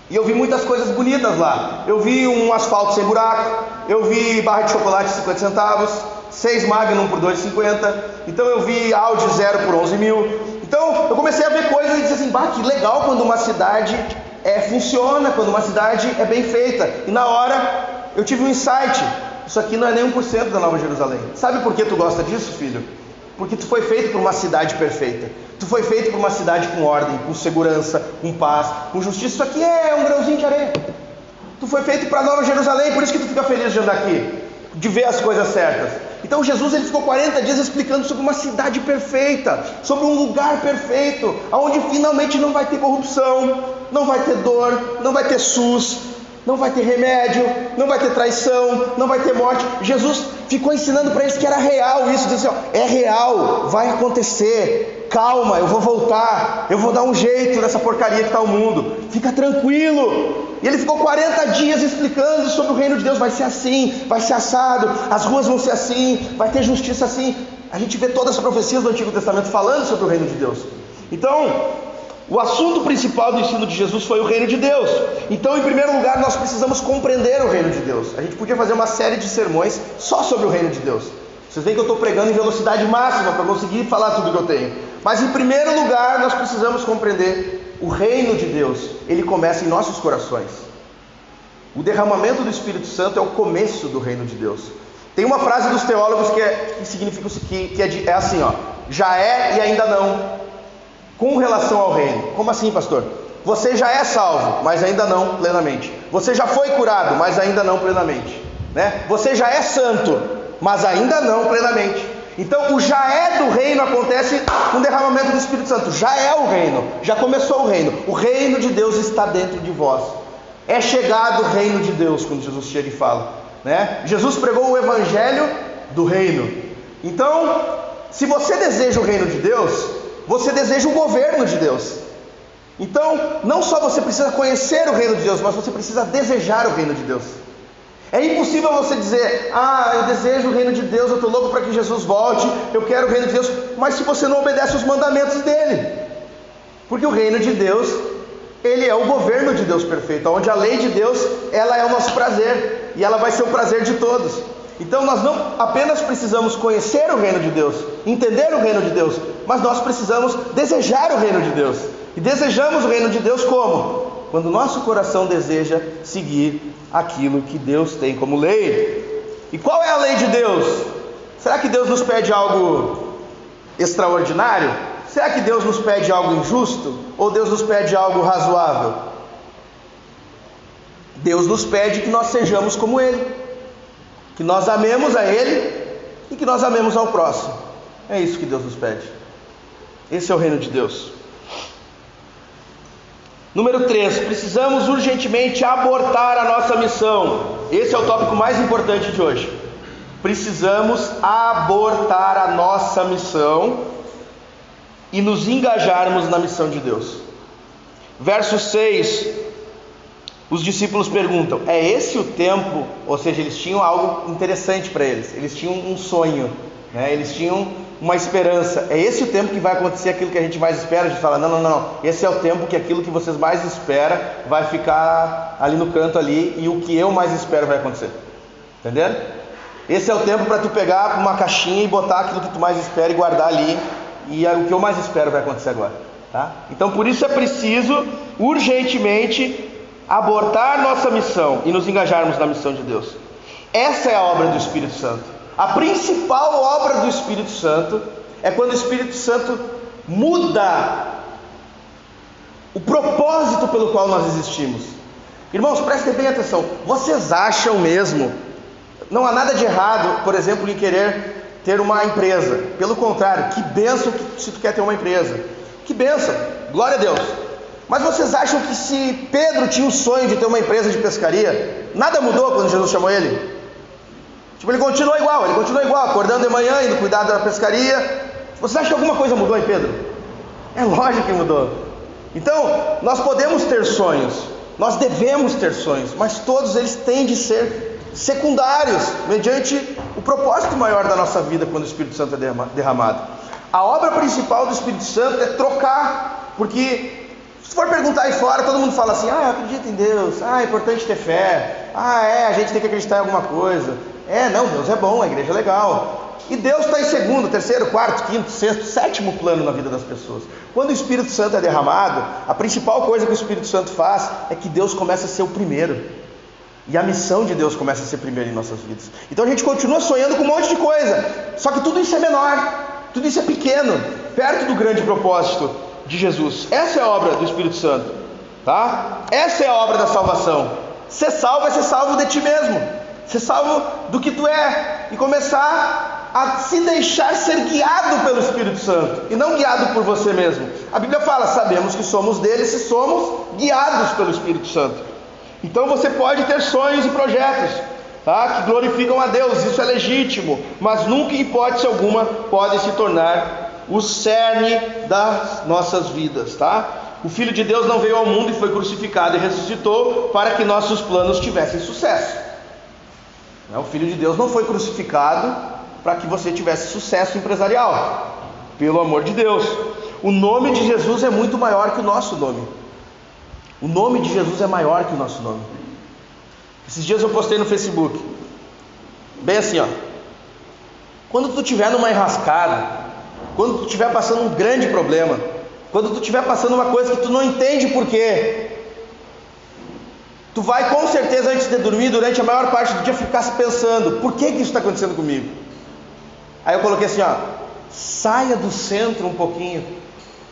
e eu vi muitas coisas bonitas lá. Eu vi um asfalto sem buraco, eu vi barra de chocolate 50 centavos, 6 Magnum por 2,50, então eu vi Audi 0 por 11 mil. Então eu comecei a ver coisas e disse assim, bah, que legal quando uma cidade funciona, quando uma cidade é bem feita. E na hora eu tive um insight, isso aqui não é nem 1% da Nova Jerusalém. Sabe por que tu gosta disso, filho? Porque tu foi feito por uma cidade perfeita. Tu foi feito por uma cidade com ordem, com segurança, com paz, com justiça. Isso aqui é um grãozinho de areia. Tu foi feito para Nova Jerusalém, por isso que tu fica feliz de andar aqui, de ver as coisas certas. Então Jesus ele ficou 40 dias explicando sobre uma cidade perfeita, sobre um lugar perfeito, onde finalmente não vai ter corrupção, não vai ter dor, não vai ter SUS, não vai ter remédio, não vai ter traição, não vai ter morte. Jesus ficou ensinando para eles que era real isso, disse assim, ó, é real, vai acontecer, calma, eu vou voltar, eu vou dar um jeito nessa porcaria que está o mundo, fica tranquilo. E ele ficou 40 dias explicando sobre o reino de Deus, vai ser assim, vai ser assado, as ruas vão ser assim, vai ter justiça assim. A gente vê todas as profecias do Antigo Testamento falando sobre o reino de Deus. Então, o assunto principal do ensino de Jesus foi o reino de Deus. Então, em primeiro lugar, nós precisamos compreender o reino de Deus. A gente podia fazer uma série de sermões só sobre o reino de Deus. Vocês veem que eu estou pregando em velocidade máxima para conseguir falar tudo que eu tenho. Mas em primeiro lugar, nós precisamos compreender o reino de Deus. Ele começa em nossos corações. O derramamento do Espírito Santo é o começo do reino de Deus. Tem uma frase dos teólogos que significa é assim, ó, já é e ainda não. Com relação ao reino. Como assim, pastor? Você já é salvo, mas ainda não plenamente. Você já foi curado, mas ainda não plenamente, né? Você já é santo, mas ainda não plenamente. Então o já é do reino acontece com o derramamento do Espírito Santo. Já é o reino, já começou o reino. O reino de Deus está dentro de vós. É chegado o reino de Deus, quando Jesus chega e fala, né? Jesus pregou o evangelho do reino. Então, se você deseja o reino de Deus, você deseja o governo de Deus. Então, não só você precisa conhecer o reino de Deus, mas você precisa desejar o reino de Deus. É impossível você dizer, eu desejo o reino de Deus, eu estou louco para que Jesus volte, eu quero o reino de Deus, mas se você não obedece os mandamentos dele. Porque o reino de Deus, ele é o governo de Deus perfeito, onde a lei de Deus, ela é o nosso prazer, e ela vai ser o prazer de todos. Então nós não apenas precisamos conhecer o reino de Deus, entender o reino de Deus, mas nós precisamos desejar o reino de Deus. E desejamos o reino de Deus como? Quando o nosso coração deseja seguir aquilo que Deus tem como lei. E qual é a lei de Deus? Será que Deus nos pede algo extraordinário? Será que Deus nos pede algo injusto? Ou Deus nos pede algo razoável? Deus nos pede que nós sejamos como Ele, que nós amemos a Ele e que nós amemos ao próximo. É isso que Deus nos pede. Esse é o reino de Deus. Número 3, precisamos urgentemente abortar a nossa missão. Esse é o tópico mais importante de hoje. Precisamos abortar a nossa missão e nos engajarmos na missão de Deus. Verso 6, os discípulos perguntam, é esse o tempo? Ou seja, eles tinham algo interessante para eles, eles tinham um sonho, né? Eles tinham uma esperança. É esse o tempo que vai acontecer aquilo que a gente mais espera? A gente fala, não, esse é o tempo que aquilo que vocês mais esperam vai ficar ali no canto ali, e o que eu mais espero vai acontecer. Entenderam? Esse é o tempo para tu pegar uma caixinha e botar aquilo que tu mais espera e guardar ali, e o que eu mais espero vai acontecer agora, tá? Então por isso é preciso urgentemente abortar nossa missão e nos engajarmos na missão de Deus. Essa é a obra do Espírito Santo. A principal obra do Espírito Santo é quando o Espírito Santo muda o propósito pelo qual nós existimos. Irmãos, prestem bem atenção. Vocês acham mesmo, não há nada de errado, por exemplo, em querer ter uma empresa. Pelo contrário, que bênção se tu quer ter uma empresa. Que bênção, glória a Deus. Mas vocês acham que se Pedro tinha o sonho de ter uma empresa de pescaria, nada mudou quando Jesus chamou ele? Tipo, ele continuou igual, acordando de manhã, indo cuidar da pescaria. Vocês acham que alguma coisa mudou em Pedro? É lógico que mudou. Então, nós podemos ter sonhos, nós devemos ter sonhos, mas todos eles têm de ser secundários, mediante o propósito maior da nossa vida quando o Espírito Santo é derramado. A obra principal do Espírito Santo é trocar, porque se for perguntar aí fora, todo mundo fala assim: eu acredito em Deus, é importante ter fé, a gente tem que acreditar em alguma coisa, não, Deus é bom, a igreja é legal. E Deus está em segundo, terceiro, quarto, quinto, sexto, sétimo plano na vida das pessoas. Quando o Espírito Santo é derramado, a principal coisa que o Espírito Santo faz é que Deus começa a ser o primeiro. E a missão de Deus começa a ser primeiro em nossas vidas. Então a gente continua sonhando com um monte de coisa, só que tudo isso é menor, tudo isso é pequeno, perto do grande propósito de Jesus. Essa é a obra do Espírito Santo, tá? Essa é a obra da salvação. Ser salvo é ser salvo de ti mesmo, ser salvo do que tu é, e começar a se deixar ser guiado pelo Espírito Santo, e não guiado por você mesmo. A Bíblia fala: sabemos que somos dele se somos guiados pelo Espírito Santo. Então você pode ter sonhos e projetos, tá, que glorificam a Deus, isso é legítimo, mas nunca, em hipótese alguma, podem se tornar o cerne das nossas vidas, tá? O Filho de Deus não veio ao mundo e foi crucificado e ressuscitou para que nossos planos tivessem sucesso. O Filho de Deus não foi crucificado para que você tivesse sucesso empresarial, pelo amor de Deus. O nome de Jesus é muito maior que o nosso nome. O nome de Jesus é maior que o nosso nome. Esses dias eu postei no Facebook, bem assim, quando tu estiver numa enrascada, quando tu estiver passando um grande problema, quando tu estiver passando uma coisa que tu não entende por quê, tu vai com certeza, antes de dormir, durante a maior parte do dia, ficar se pensando: por que isso está acontecendo comigo? Aí eu coloquei assim: saia do centro um pouquinho,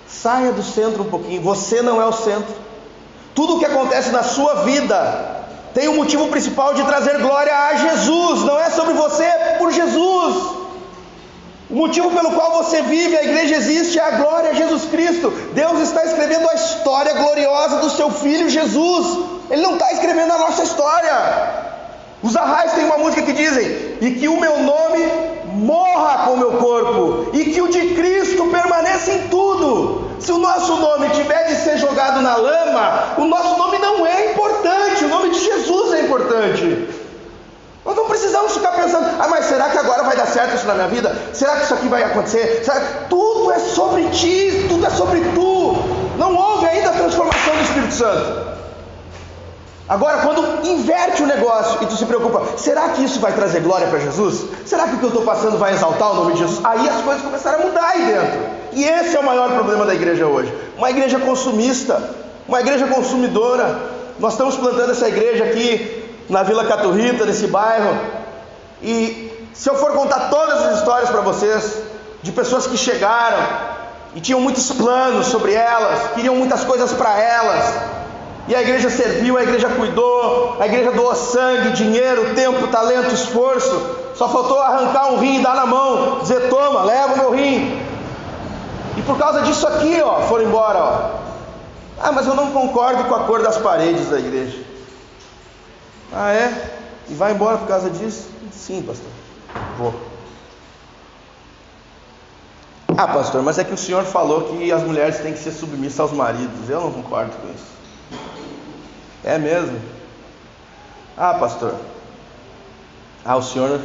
saia do centro um pouquinho, você não é o centro. Tudo o que acontece na sua vida tem um motivo principal de trazer glória a Jesus, não é sobre você, é por Jesus. O motivo pelo qual você vive, a igreja existe, é a glória a Jesus Cristo. Deus está escrevendo a história gloriosa do seu Filho Jesus, Ele não está escrevendo a nossa história. Os Arrais têm uma música que dizem: e que o meu nome morra com o meu corpo, e que o de Cristo permaneça em tudo. Se o nosso nome tiver de ser jogado na lama, o nosso nome não é importante, o nome de Jesus é importante. Nós não precisamos ficar pensando: mas será que agora vai dar certo isso na minha vida? Será que isso aqui vai acontecer? Tudo é sobre ti, tudo é sobre tu. Não houve ainda a transformação do Espírito Santo. Agora, quando inverte o negócio e tu se preocupa: será que isso vai trazer glória para Jesus? Será que o que eu estou passando vai exaltar o nome de Jesus? Aí as coisas começaram a mudar aí dentro. E esse é o maior problema da igreja hoje. Uma igreja consumista, uma igreja consumidora. Nós estamos plantando essa igreja aqui na Vila Caturrita, nesse bairro, e se eu for contar todas as histórias para vocês, de pessoas que chegaram e tinham muitos planos sobre elas, queriam muitas coisas para elas, e a igreja serviu, a igreja cuidou, a igreja doou sangue, dinheiro, tempo, talento, esforço, só faltou arrancar um rim e dar na mão, dizer: toma, leva o meu rim. E por causa disso aqui, foram embora, mas eu não concordo com a cor das paredes da igreja. E vai embora por causa disso? Sim, pastor, vou. Pastor, mas é que o senhor falou que as mulheres têm que ser submissas aos maridos. Eu não concordo com isso. É mesmo? Pastor, o senhor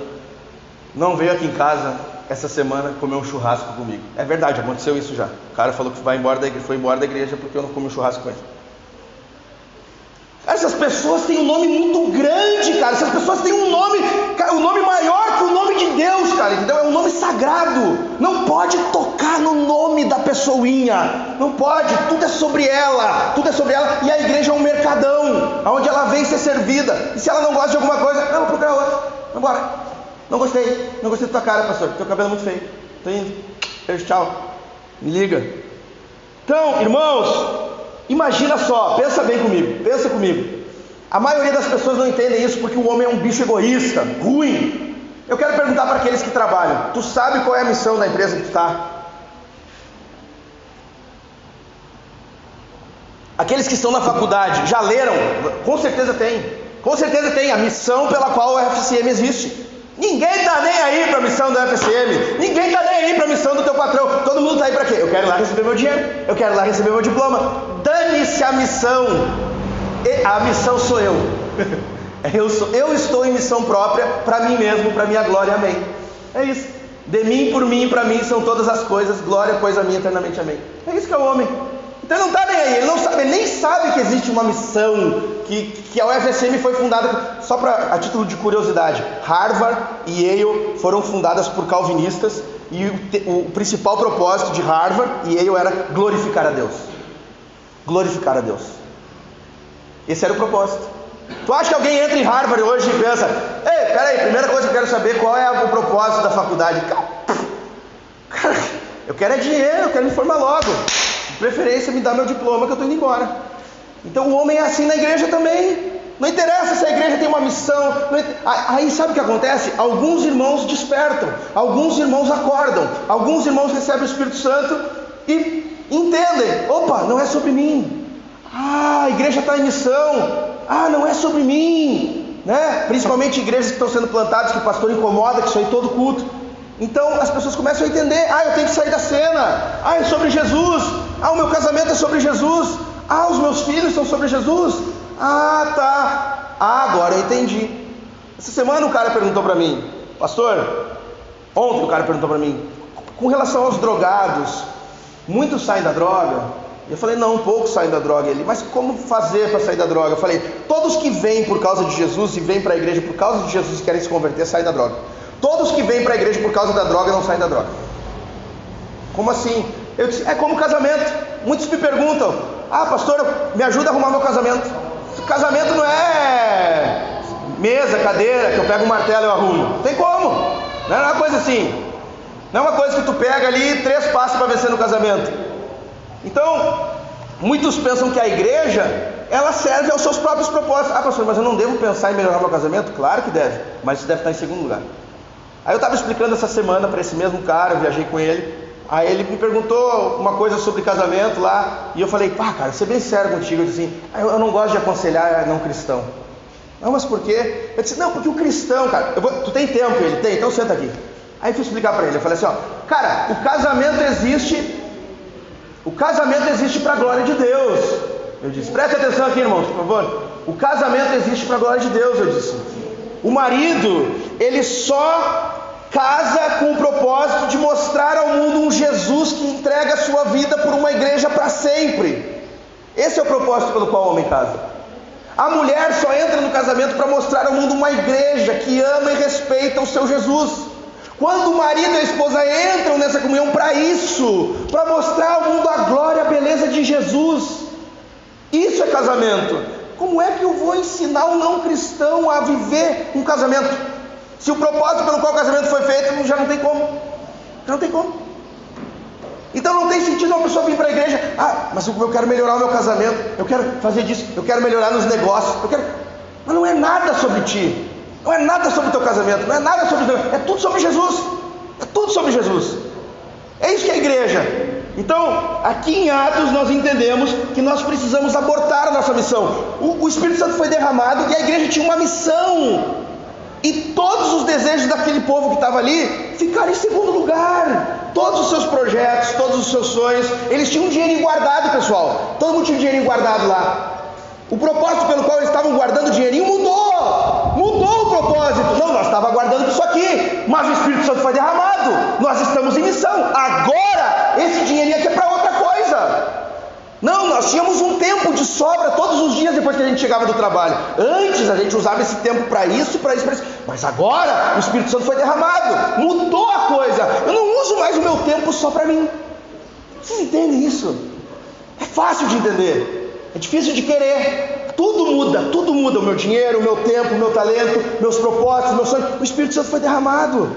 não veio aqui em casa essa semana comer um churrasco comigo. É verdade, aconteceu isso já. O cara falou que foi embora da igreja porque eu não comi um churrasco com ele. Essas pessoas têm um nome muito grande, cara. Essas pessoas têm um nome, um nome maior que o nome de Deus, cara, entendeu? É um nome sagrado. Não pode tocar no nome da pessoinha. Não pode, tudo é sobre ela. Tudo é sobre ela. E a igreja é um mercadão, onde ela vem ser servida. E se ela não gosta de alguma coisa, vou procurar outra. Vamos embora. Não gostei da tua cara, pastor. Teu cabelo é muito feio. Tô indo. Beijo, tchau. Me liga. Então, irmãos, imagina só, pensa bem comigo, pensa comigo. A maioria das pessoas não entendem isso porque o homem é um bicho egoísta, ruim. Eu quero perguntar para aqueles que trabalham: tu sabe qual é a missão da empresa que tu está? Aqueles que estão na faculdade, já leram? Com certeza tem. Com certeza tem a missão pela qual o FCM existe. Ninguém está nem aí para a missão do FSM, ninguém está nem aí para a missão do teu patrão, todo mundo está aí para quê? Eu quero ir lá receber meu dinheiro, eu quero ir lá receber meu diploma. Dane-se a missão sou eu. Eu estou em missão própria para mim mesmo, para minha glória, amém. É isso. De mim, por mim, para mim são todas as coisas, glória, pois a minha eternamente, amém. É isso que é o homem. Então ele não está nem aí, ele não sabe, ele nem sabe que existe uma missão, que a UFSM foi fundada, só a título de curiosidade, Harvard e Yale foram fundadas por calvinistas, e o principal propósito de Harvard e Yale era glorificar a Deus. Glorificar a Deus. Esse era o propósito. Tu acha que alguém entra em Harvard hoje e pensa, ei, peraí, primeira coisa que eu quero saber, qual é o propósito da faculdade? Cara, eu quero é dinheiro, eu quero me formar logo. De preferência me dá meu diploma que eu estou indo embora. Então o homem é assim na igreja também. Não interessa se a igreja tem uma missão. Aí sabe o que acontece? Alguns irmãos despertam, alguns irmãos acordam, alguns irmãos recebem o Espírito Santo e entendem, opa, não é sobre mim. A igreja está em missão. Não é sobre mim, né? Principalmente igrejas que estão sendo plantadas, que o pastor incomoda, que isso aí todo culto. Então as pessoas começam a entender, eu tenho que sair da cena, é sobre Jesus, o meu casamento é sobre Jesus, os meus filhos são sobre Jesus, tá, agora eu entendi. Essa semana o cara perguntou para mim, pastor, ontem o cara perguntou para mim, com relação aos drogados, muitos saem da droga? Eu falei, não, poucos saem da droga. Ele, mas como fazer para sair da droga? Eu falei, todos que vêm por causa de Jesus e vêm para a igreja por causa de Jesus e querem se converter, saem da droga. Todos que vêm para a igreja por causa da droga não saem da droga. Como assim? Eu disse, é como casamento. Muitos me perguntam, pastor, me ajuda a arrumar meu casamento. Casamento não é mesa, cadeira, que eu pego um martelo e eu arrumo. Não tem como. Não é uma coisa assim. Não é uma coisa que tu pega ali 3 passos para vencer no casamento. Então, muitos pensam que a igreja, ela serve aos seus próprios propósitos. Pastor, mas eu não devo pensar em melhorar meu casamento? Claro que deve, mas isso deve estar em segundo lugar. Aí eu estava explicando essa semana para esse mesmo cara, eu viajei com ele. Aí ele me perguntou uma coisa sobre casamento lá, e eu falei, cara, vou ser bem sério contigo. Eu disse assim, eu não gosto de aconselhar não cristão. Não, mas por quê? Eu disse, não, porque o cristão, cara, tu tem tempo? Ele tem, então senta aqui. Aí eu fui explicar para ele, eu falei assim, cara, o casamento existe para a glória de Deus. Eu disse, preste atenção aqui, irmãos, por favor. O casamento existe para a glória de Deus, eu disse. O marido, ele só casa com o propósito de mostrar ao mundo um Jesus que entrega a sua vida por uma igreja para sempre. Esse é o propósito pelo qual o homem casa. A mulher só entra no casamento para mostrar ao mundo uma igreja que ama e respeita o seu Jesus. Quando o marido e a esposa entram nessa comunhão para isso, para mostrar ao mundo a glória, a beleza de Jesus, isso é casamento. Como é que eu vou ensinar um não cristão a viver um casamento? Se o propósito pelo qual o casamento foi feito, já não tem como. Não tem como. Então não tem sentido uma pessoa vir para a igreja, mas eu quero melhorar o meu casamento, eu quero fazer disso, eu quero melhorar nos negócios, mas não é nada sobre ti. Não é nada sobre o teu casamento, não é nada sobre Deus, é tudo sobre Jesus. É tudo sobre Jesus. É isso que é a igreja. Então, aqui em Atos nós entendemos que nós precisamos abortar a nossa missão. O Espírito Santo foi derramado e a igreja tinha uma missão. E todos os desejos daquele povo que estava ali ficaram em segundo lugar. Todos os seus projetos, todos os seus sonhos, eles tinham um dinheirinho guardado, pessoal. Todo mundo tinha um dinheirinho guardado lá. O propósito pelo qual eles estavam guardando o dinheirinho mudou o propósito. Não, nós estávamos guardando isso aqui, mas o Espírito Santo foi derramado, nós estamos em missão, agora esse dinheirinho aqui é para outra coisa. Não, nós tínhamos um tempo de sobra todos os dias depois que a gente chegava do trabalho. Antes a gente usava esse tempo para isso, mas agora o Espírito Santo foi derramado, mudou a coisa. Eu não uso mais o meu tempo só para mim. Vocês entendem isso? É fácil de entender. É difícil de querer. Tudo muda. O meu dinheiro, o meu tempo, o meu talento, meus propósitos, meus sonhos. O Espírito Santo foi derramado.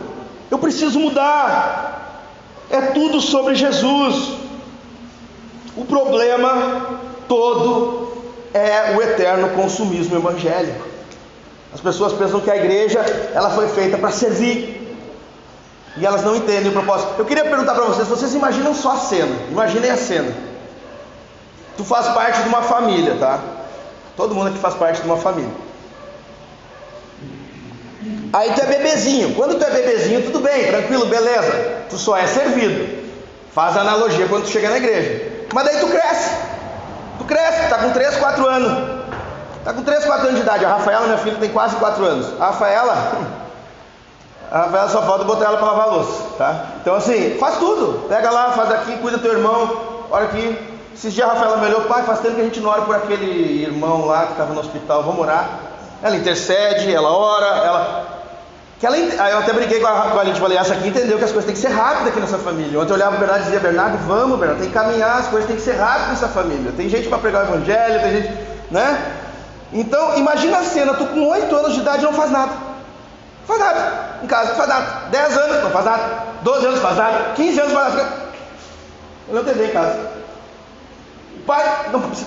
Eu preciso mudar. É tudo sobre Jesus. O problema todo é o eterno consumismo evangélico. As pessoas pensam que a igreja ela foi feita para servir. E elas não entendem o propósito. Eu queria perguntar para vocês imaginam só a cena. Imaginem a cena. Tu faz parte de uma família, tá? Todo mundo aqui faz parte de uma família. Aí tu é bebezinho. Quando tu é bebezinho, tudo bem, tranquilo, beleza. Tu só é servido. Faz a analogia quando tu chega na igreja. Mas daí tu cresce. Tu cresce, tá com 3, 4 anos. Tá com 3, 4 anos de idade. A Rafaela, minha filha, tem quase 4 anos. A Rafaela só falta botar ela para lavar a louça, tá? Então assim, faz tudo. Pega lá, faz aqui, cuida do teu irmão. Olha aqui. Esses dias a Rafaela me olhou: pai, faz tempo que a gente não ora por aquele irmão lá que estava no hospital, vamos orar. Ela intercede, ela ora, Aí eu até brinquei com a Lindy, falei: essa aqui entendeu que as coisas têm que ser rápidas aqui nessa família. Ontem eu olhava o Bernardo e dizia: Bernardo, vamos, Bernardo, tem que caminhar, as coisas têm que ser rápidas nessa família. Tem gente para pregar o evangelho, tem gente, né? Então, imagina a cena: tu com 8 anos de idade não faz nada. Não faz nada. Em casa não faz nada. 10 anos não faz nada. 12 anos não faz nada. 15 anos não faz nada. Eu não TV em casa. O pai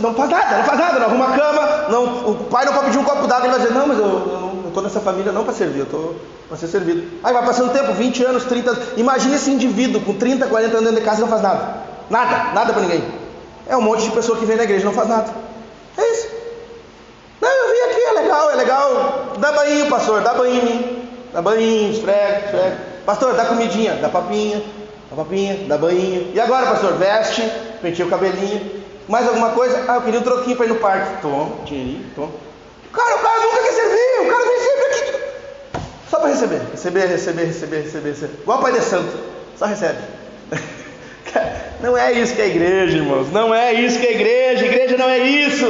não faz nada, não arruma a cama, o pai não pode pedir um copo d'água, ele vai dizer: não, mas eu estou nessa família não para servir, eu estou para ser servido. Aí vai passando tempo, 20 anos, 30 anos. Imagina esse indivíduo com 30, 40 anos dentro de casa e não faz nada. Nada para ninguém. É um monte de pessoa que vem na igreja e não faz nada. É isso. Não, eu vim aqui, é legal. Dá banho, pastor, dá banho em mim. Dá banho, esfrega. Pastor, dá comidinha, dá papinha, dá banho. E agora, pastor, veste, penteia o cabelinho. Mais alguma coisa? Eu queria um troquinho para ir no parque. Toma, dinheirinho, toma. O cara nunca quer servir, o cara vem sempre aqui. Só para receber. Igual o Pai de Santo, só recebe. Não é isso que é igreja, irmãos. Não é isso que é igreja. Igreja não é isso.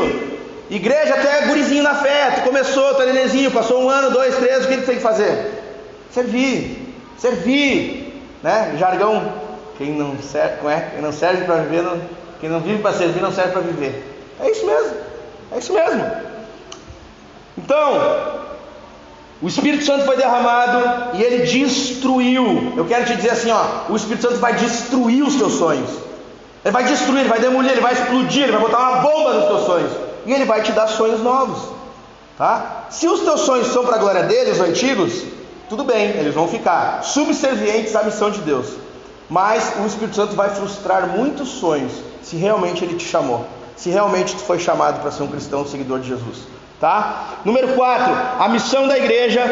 Igreja até é gurizinho na fé. Tu começou, tu é nenenzinho, passou 1 ano, 2, 3, o que tu tem que fazer? Servir, né? Jargão, quem não serve para viver, quem não vive para servir não serve para viver. É isso mesmo. Então, o Espírito Santo foi derramado e ele destruiu. Eu quero te dizer assim, o Espírito Santo vai destruir os teus sonhos. Ele vai destruir, ele vai demolir, ele vai explodir, ele vai botar uma bomba nos teus sonhos. E ele vai te dar sonhos novos, tá? Se os teus sonhos são para a glória dele, os antigos, tudo bem, eles vão ficar subservientes à missão de Deus. Mas o Espírito Santo vai frustrar muitos sonhos, se realmente ele te chamou, se realmente tu foi chamado para ser um cristão, um seguidor de Jesus, tá? Número 4, a missão da igreja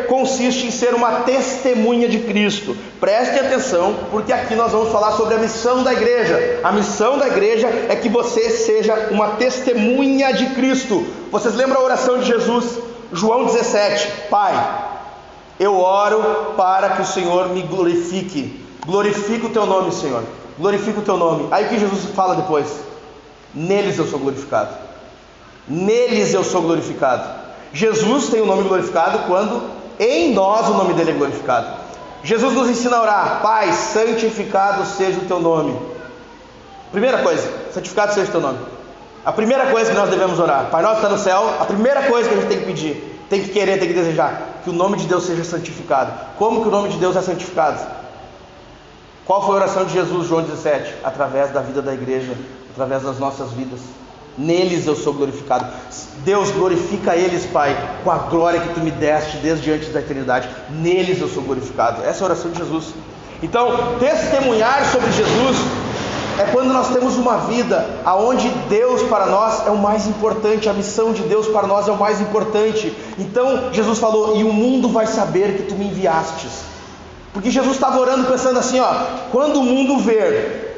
consiste em ser uma testemunha de Cristo. Prestem atenção, porque aqui nós vamos falar sobre a missão da igreja. A missão da igreja é que você seja uma testemunha de Cristo. Vocês lembram a oração de Jesus? João 17, Pai, eu oro para que o Senhor me glorifique. Glorifica o teu nome, Senhor. Glorifica o teu nome. Aí o que Jesus fala depois? Neles eu sou glorificado. Neles eu sou glorificado. Jesus tem o nome glorificado quando em nós o nome dele é glorificado. Jesus nos ensina a orar: Pai, santificado seja o teu nome. Primeira coisa, santificado seja o teu nome. A primeira coisa que nós devemos orar: Pai nosso que está no céu. A primeira coisa que a gente tem que pedir, tem que querer, tem que desejar, que o nome de Deus seja santificado. Como que o nome de Deus é santificado? Qual foi a oração de Jesus, João 17? Através da vida da igreja, através das nossas vidas. Neles eu sou glorificado. Deus, glorifica eles, Pai, com a glória que tu me deste desde antes da eternidade. Neles eu sou glorificado. Essa é a oração de Jesus. Então, testemunhar sobre Jesus é quando nós temos uma vida aonde Deus para nós é o mais importante, a missão de Deus para nós é o mais importante. Então Jesus falou: e o mundo vai saber que tu me enviastes. Porque Jesus estava orando pensando assim, quando o mundo ver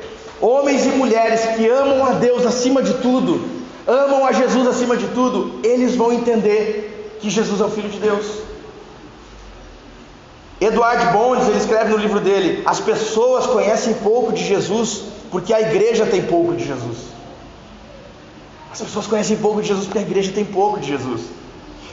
homens e mulheres que amam a Deus acima de tudo, amam a Jesus acima de tudo, eles vão entender que Jesus é o Filho de Deus. Eduardo Bondes, ele escreve no livro dele: as pessoas conhecem pouco de Jesus porque a igreja tem pouco de Jesus. As pessoas conhecem pouco de Jesus porque a igreja tem pouco de Jesus.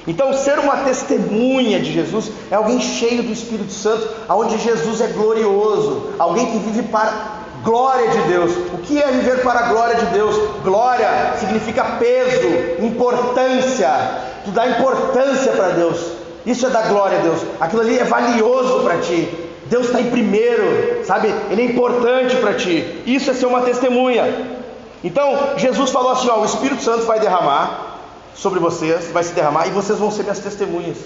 Então, ser uma testemunha de Jesus é alguém cheio do Espírito Santo, onde Jesus é glorioso, alguém que vive para a glória de Deus. O que é viver para a glória de Deus? Glória significa peso, importância. Tu dá importância para Deus. Isso é dar glória a Deus. Aquilo ali é valioso para ti. Deus está em primeiro, sabe? Ele é importante para ti. Isso é ser uma testemunha. Então, Jesus falou assim, o Espírito Santo vai derramar sobre vocês, vai se derramar, e vocês vão ser minhas testemunhas.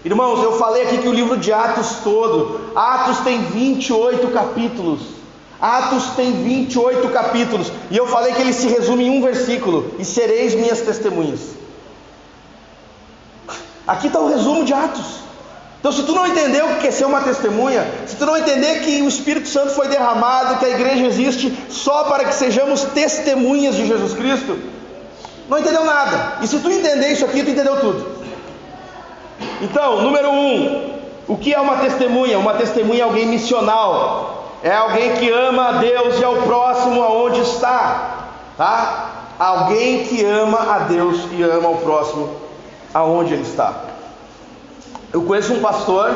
Irmãos, eu falei aqui que o livro de Atos todo, Atos tem 28 capítulos. Atos tem 28 capítulos. E eu falei que ele se resume em um versículo: e sereis minhas testemunhas. Aqui está o resumo de Atos. Então, se tu não entender o que é ser uma testemunha, se tu não entender que o Espírito Santo foi derramado, que a igreja existe só para que sejamos testemunhas de Jesus Cristo, não entendeu nada. E se tu entender isso aqui, tu entendeu tudo. Então, número 1, o que é uma testemunha? Uma testemunha é alguém missional, é alguém que ama a Deus e ao próximo aonde está, tá? Alguém que ama a Deus e ama ao próximo aonde ele está. Eu conheço um pastor,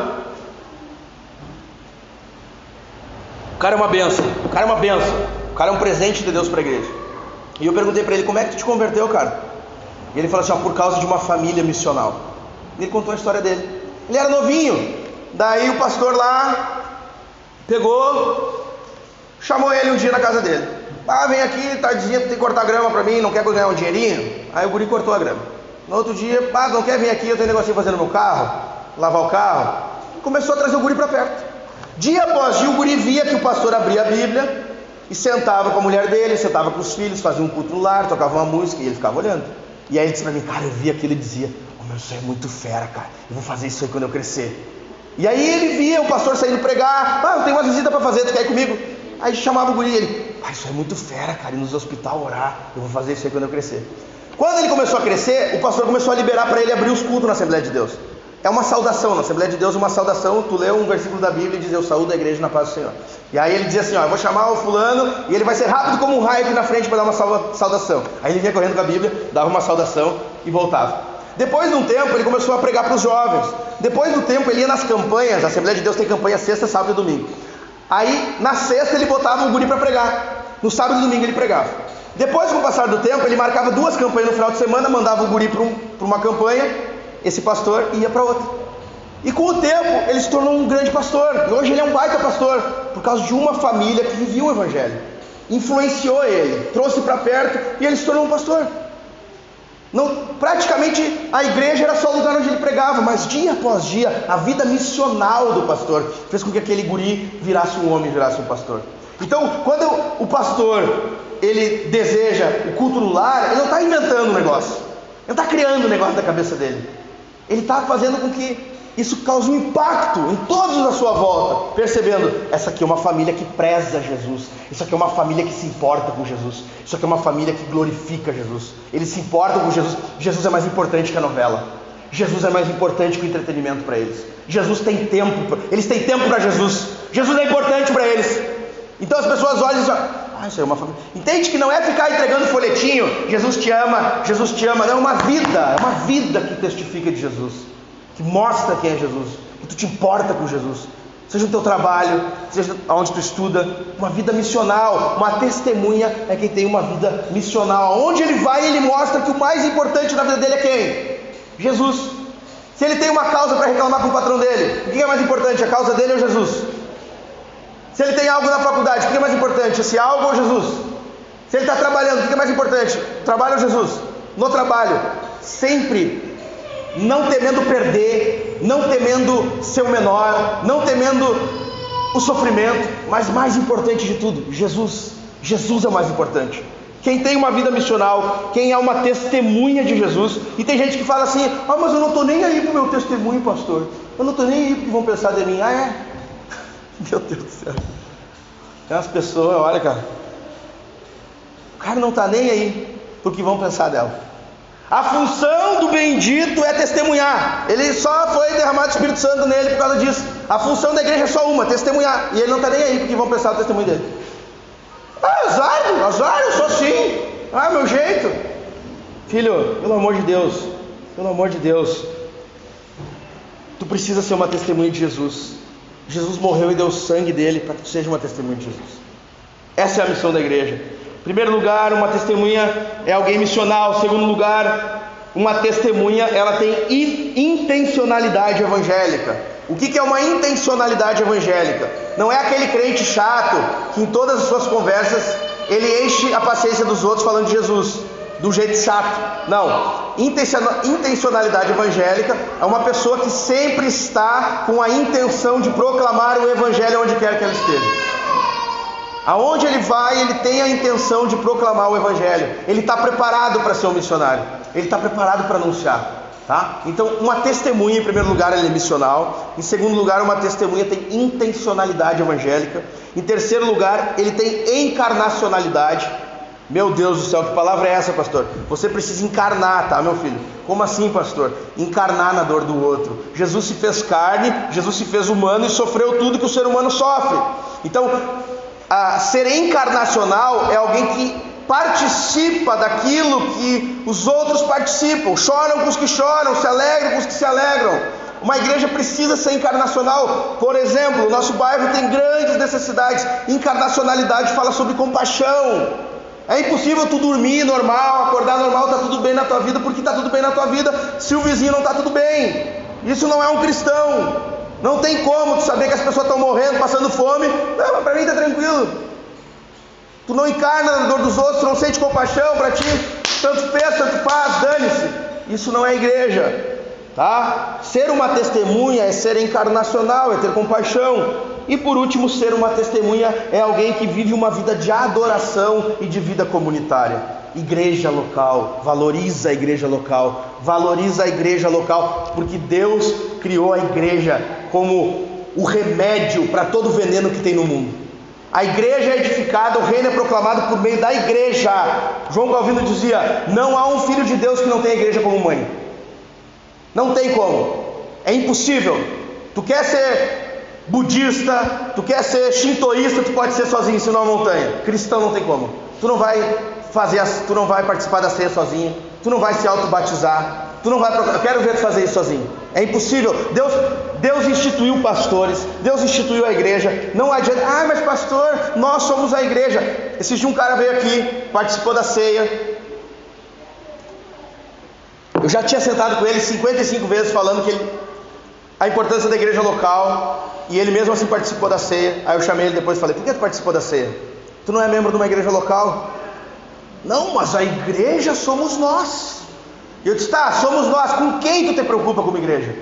o cara é uma benção, o cara é um presente de Deus para a igreja. E eu perguntei para ele: como é que tu te converteu, cara? E ele falou assim: por causa de uma família missional. E ele contou a história dele. Ele era novinho, daí o pastor lá pegou, chamou ele um dia na casa dele. Vem aqui, tardezinha, tu tem que cortar grama para mim, não quer ganhar um dinheirinho? Aí o guri cortou a grama. No outro dia: não quer vir aqui, eu tenho um negocinho fazendo no meu carro, lavar o carro. Começou a trazer o guri para perto. Dia após dia o guri via que o pastor abria a Bíblia e sentava com a mulher dele, sentava com os filhos, fazia um culto no lar, tocava uma música e ele ficava olhando. E aí ele disse para mim: cara, eu via aquilo e dizia: meu, isso é muito fera, cara, eu vou fazer isso aí quando eu crescer. E aí ele via o pastor saindo pregar: eu tenho uma visita para fazer, tu quer ir comigo? Aí chamava o guri e ele: isso é muito fera, cara, ir nos hospitais orar, eu vou fazer isso aí quando eu crescer. Quando ele começou a crescer, o pastor começou a liberar para ele abrir os cultos na Assembleia de Deus. É uma saudação, na Assembleia de Deus é uma saudação. Tu lê um versículo da Bíblia e diz: eu saúdo a igreja na paz do Senhor. E aí ele dizia assim: eu vou chamar o fulano e ele vai ser rápido como um raio aqui na frente para dar uma saudação. Aí ele vinha correndo com a Bíblia, dava uma saudação e voltava. Depois de um tempo ele começou a pregar para os jovens. Depois do tempo ele ia nas campanhas. A Assembleia de Deus tem campanha sexta, sábado e domingo. Aí na sexta ele botava um guri para pregar, no sábado e domingo ele pregava. Depois, com o passar do tempo, ele marcava 2 campanhas no final de semana, mandava o guri para uma campanha, esse pastor ia para outra. E com o tempo ele se tornou um grande pastor. E hoje ele é um baita pastor, por causa de uma família que vivia o Evangelho. Influenciou ele, trouxe para perto e ele se tornou um pastor. Praticamente a igreja era só o lugar onde ele pregava, mas dia após dia a vida missional do pastor fez com que aquele guri virasse um homem, virasse um pastor. Então, quando o pastor ele deseja o culto no lar, ele não está inventando um negócio, ele não está criando um negócio da cabeça dele, ele está fazendo com que isso cause um impacto em todos à sua volta, percebendo: essa aqui é uma família que preza Jesus, isso aqui é uma família que se importa com Jesus, isso aqui é uma família que glorifica Jesus, eles se importam com Jesus. Jesus é mais importante que a novela, Jesus é mais importante que o entretenimento para eles. Jesus tem tempo, eles têm tempo para Jesus, Jesus é importante para eles. Então as pessoas olham e dizem: isso é uma família. Entende que não é ficar entregando folhetinho, Jesus te ama, não, é uma vida que testifica de Jesus, que mostra quem é Jesus, que tu te importa com Jesus, seja no teu trabalho, seja onde tu estuda. Uma vida missional, uma testemunha é quem tem uma vida missional. Onde ele vai, ele mostra que o mais importante na vida dele é quem? Jesus. Se ele tem uma causa para reclamar com o patrão dele, o que é mais importante, a causa dele ou Jesus? Se ele tem algo na faculdade, o que é mais importante, esse algo ou Jesus? Se ele está trabalhando, o que é mais importante, o trabalho ou Jesus? No trabalho, sempre não temendo perder, não temendo ser o menor, não temendo o sofrimento, mas mais importante de tudo, Jesus. Jesus é o mais importante. Quem tem uma vida missional, quem é uma testemunha de Jesus. E tem gente que fala assim: mas eu não estou nem aí para o meu testemunho, pastor, eu não estou nem aí para o que vão pensar de mim. Meu Deus do céu. Tem umas pessoas, olha, cara, o cara não está nem aí para o que vão pensar dela. A função do bendito é testemunhar. Ele só foi derramado o Espírito Santo nele por causa disso. A função da igreja é só uma: testemunhar. E ele não está nem aí para o que vão pensar do testemunho dele. Azar, eu sou assim, meu jeito. Filho, pelo amor de Deus, tu precisa ser uma testemunha de Jesus. Jesus morreu e deu o sangue dele para que tu seja uma testemunha de Jesus. Essa é a missão da igreja. Em primeiro lugar, uma testemunha é alguém missional. Em segundo lugar, uma testemunha, ela tem intencionalidade evangélica. O que é uma intencionalidade evangélica? Não é aquele crente chato que em todas as suas conversas ele enche a paciência dos outros falando de Jesus do jeito chato. Não. Intencionalidade evangélica é uma pessoa que sempre está com a intenção de proclamar o evangelho onde quer que ela esteja. Aonde ele vai, ele tem a intenção de proclamar o evangelho. Ele está preparado para ser um missionário, ele está preparado para anunciar. Tá? Então, uma testemunha, em primeiro lugar, ela é missional. Em segundo lugar, uma testemunha tem intencionalidade evangélica. Em terceiro lugar, ele tem encarnacionalidade. Meu Deus do céu, que palavra é essa, pastor? Você precisa encarnar, tá, meu filho? Como assim, pastor? Encarnar na dor do outro. Jesus se fez carne, Jesus se fez humano e sofreu tudo que o ser humano sofre. Então, ser encarnacional é alguém que participa daquilo que os outros participam, choram com os que choram, se alegram com os que se alegram. Uma igreja precisa ser encarnacional. Por exemplo, o nosso bairro tem grandes necessidades. Encarnacionalidade fala sobre compaixão. É impossível tu dormir normal, acordar normal, tá tudo bem na tua vida, porque tá tudo bem na tua vida se o vizinho não tá tudo bem. Isso não é um cristão. Não tem como tu saber que as pessoas estão morrendo, passando fome. Não, mas para mim tá tranquilo. Tu não encarna na dor dos outros, tu não sente compaixão para ti, tanto fez, tanto faz, dane-se. Isso não é igreja, tá? Ser uma testemunha é ser encarnacional, é ter compaixão. E por último, ser uma testemunha é alguém que vive uma vida de adoração e de vida comunitária. Igreja local, valoriza a igreja local, porque Deus criou a igreja como o remédio para todo o veneno que tem no mundo. A igreja é edificada, o reino é proclamado por meio da igreja. João Calvino dizia: não há um filho de Deus que não tenha igreja como mãe. Não tem como, é impossível. Tu quer ser budista, tu quer ser shintoísta, tu pode ser sozinho, se não montanha. Cristão não tem como. Tu não vai participar da ceia sozinho, tu não vai se auto-batizar, tu não vai procurar. Eu quero ver tu fazer isso sozinho. É impossível. Deus instituiu pastores, Deus instituiu a igreja. Não adianta, mas pastor, nós somos a igreja. Esse dia um cara veio aqui, participou da ceia. Eu já tinha sentado com ele 55 vezes falando a importância da igreja local, e ele mesmo assim participou da ceia. Aí eu chamei ele depois e falei: por que tu participou da ceia? Tu não é membro de uma igreja local? Não, mas a igreja somos nós. E eu disse: tá, somos nós. Com quem tu te preocupa como igreja?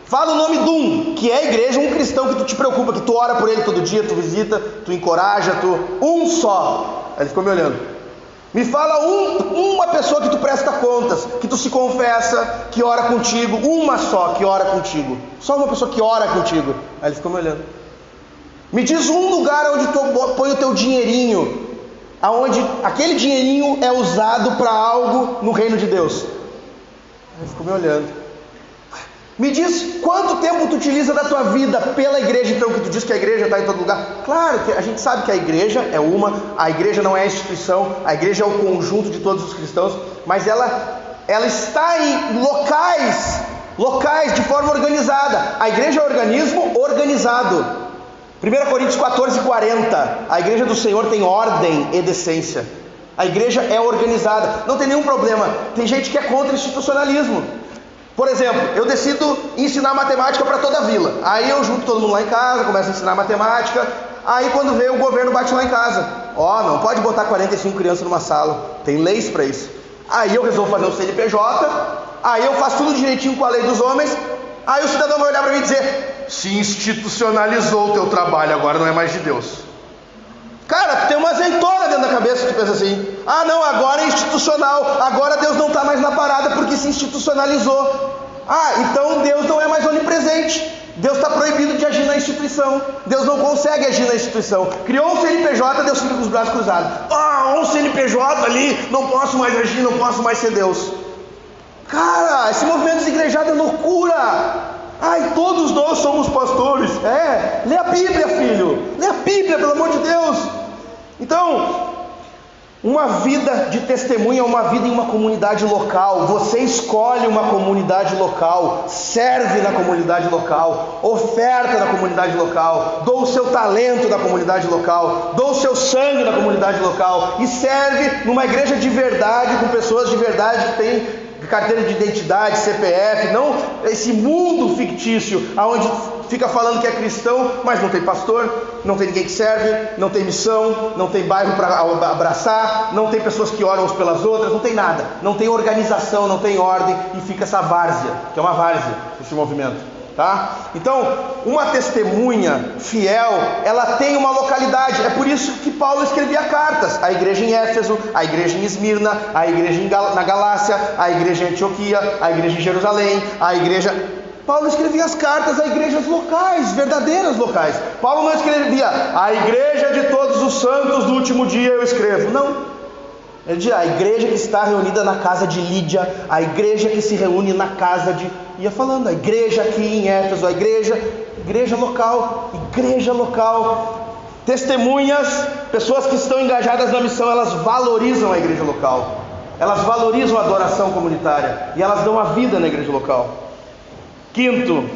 Fala o nome de um que é igreja, um cristão que tu te preocupa, que tu ora por ele todo dia, tu visita, tu encoraja, um só. Aí ele ficou me olhando. Me fala uma pessoa que tu presta contas, que tu se confessa, que ora contigo, uma só que ora contigo. Só uma pessoa que ora contigo. Aí ele ficou me olhando. Me diz um lugar onde tu põe o teu dinheirinho, aonde aquele dinheirinho é usado para algo no reino de Deus. Aí ele ficou me olhando. Me diz quanto tempo tu utiliza da tua vida pela igreja, então, que tu diz que a igreja está em todo lugar. Claro que a gente sabe que a igreja é a igreja não é a instituição, a igreja é o conjunto de todos os cristãos, mas ela está em locais de forma organizada. A igreja é organismo organizado. 1 Coríntios 14:40, a igreja do Senhor tem ordem e decência. A igreja é organizada, não tem nenhum problema. Tem gente que é contra institucionalismo. Por exemplo, eu decido ensinar matemática para toda a vila. Aí eu junto todo mundo lá em casa, começo a ensinar matemática. Aí quando vem o governo bate lá em casa: não pode botar 45 crianças numa sala, tem leis para isso. Aí eu resolvo fazer um CNPJ, aí eu faço tudo direitinho com a lei dos homens. Aí o cidadão vai olhar para mim e dizer: se institucionalizou o teu trabalho, agora não é mais de Deus. Cara, tu tem uma azeitona dentro da cabeça que tu pensa assim: não, agora é institucional, agora Deus não está mais na parada porque se institucionalizou. Então Deus não é mais onipresente. Deus está proibido de agir na instituição. Deus não consegue agir na instituição. Criou um CNPJ, Deus fica com os braços cruzados. Um CNPJ ali, não posso mais agir, não posso mais ser Deus. Cara, esse movimento desigrejado é loucura. Todos nós somos pastores. Lê a Bíblia, filho. Lê a Bíblia, pelo amor de Deus. Então, uma vida de testemunha é uma vida em uma comunidade local. Você escolhe uma comunidade local, serve na comunidade local, oferta na comunidade local, doa o seu talento na comunidade local, doa o seu sangue na comunidade local e serve numa igreja de verdade, com pessoas de verdade que têm carteira de identidade, CPF, não esse mundo fictício, onde fica falando que é cristão, mas não tem pastor, não tem ninguém que serve, não tem missão, não tem bairro para abraçar, não tem pessoas que oram umas pelas outras, não tem nada, não tem organização, não tem ordem, e fica essa várzea, que é uma várzea, esse movimento. tá? Então, uma testemunha fiel, ela tem uma localidade. É por isso que Paulo escrevia cartas. A igreja em Éfeso, a igreja em Esmirna, a igreja na Galácia, a igreja em Antioquia, a igreja em Jerusalém, a igreja... Paulo escrevia as cartas a igrejas locais, verdadeiras locais. Paulo não escrevia: a igreja de todos os santos do último dia eu escrevo. Não. Ele dizia: a igreja que está reunida na casa de Lídia, a igreja que se reúne na casa de... Ia falando, a igreja aqui em Éfeso, a igreja local, igreja local. Testemunhas, pessoas que estão engajadas na missão, elas valorizam a igreja local. Elas valorizam a adoração comunitária e elas dão a vida na igreja local. Quinto,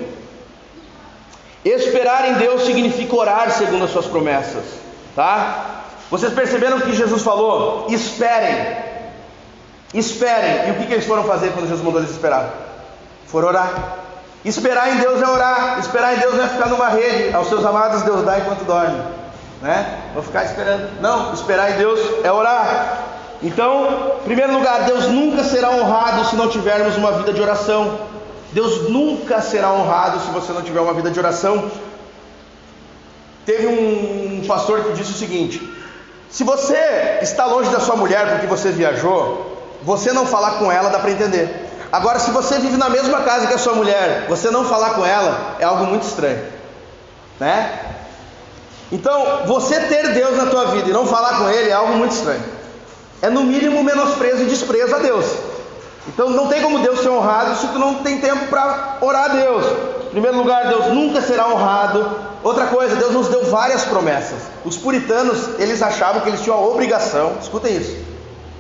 esperar em Deus significa orar segundo as suas promessas, tá? Vocês perceberam que Jesus falou: esperem, esperem. E o que eles foram fazer quando Jesus mandou eles esperar? Foram orar. Esperar em Deus é orar. Esperar em Deus não é ficar numa rede. Aos seus amados Deus dá enquanto dorme, né? Vou ficar esperando. Não, esperar em Deus é orar. Então, em primeiro lugar, Deus nunca será honrado se não tivermos uma vida de oração. Deus nunca será honrado se você não tiver uma vida de oração. Teve um pastor que disse o seguinte: se você está longe da sua mulher porque você viajou, você não falar com ela dá para entender. Agora, se você vive na mesma casa que a sua mulher, você não falar com ela é algo muito estranho, né? Então, você ter Deus na tua vida e não falar com Ele é algo muito estranho. É no mínimo menosprezo e desprezo a Deus. Então não tem como Deus ser honrado se tu não tem tempo para orar a Deus. Em primeiro lugar, Deus nunca será honrado. Outra coisa, Deus nos deu várias promessas. Os puritanos, eles achavam que eles tinham a obrigação, escutem isso,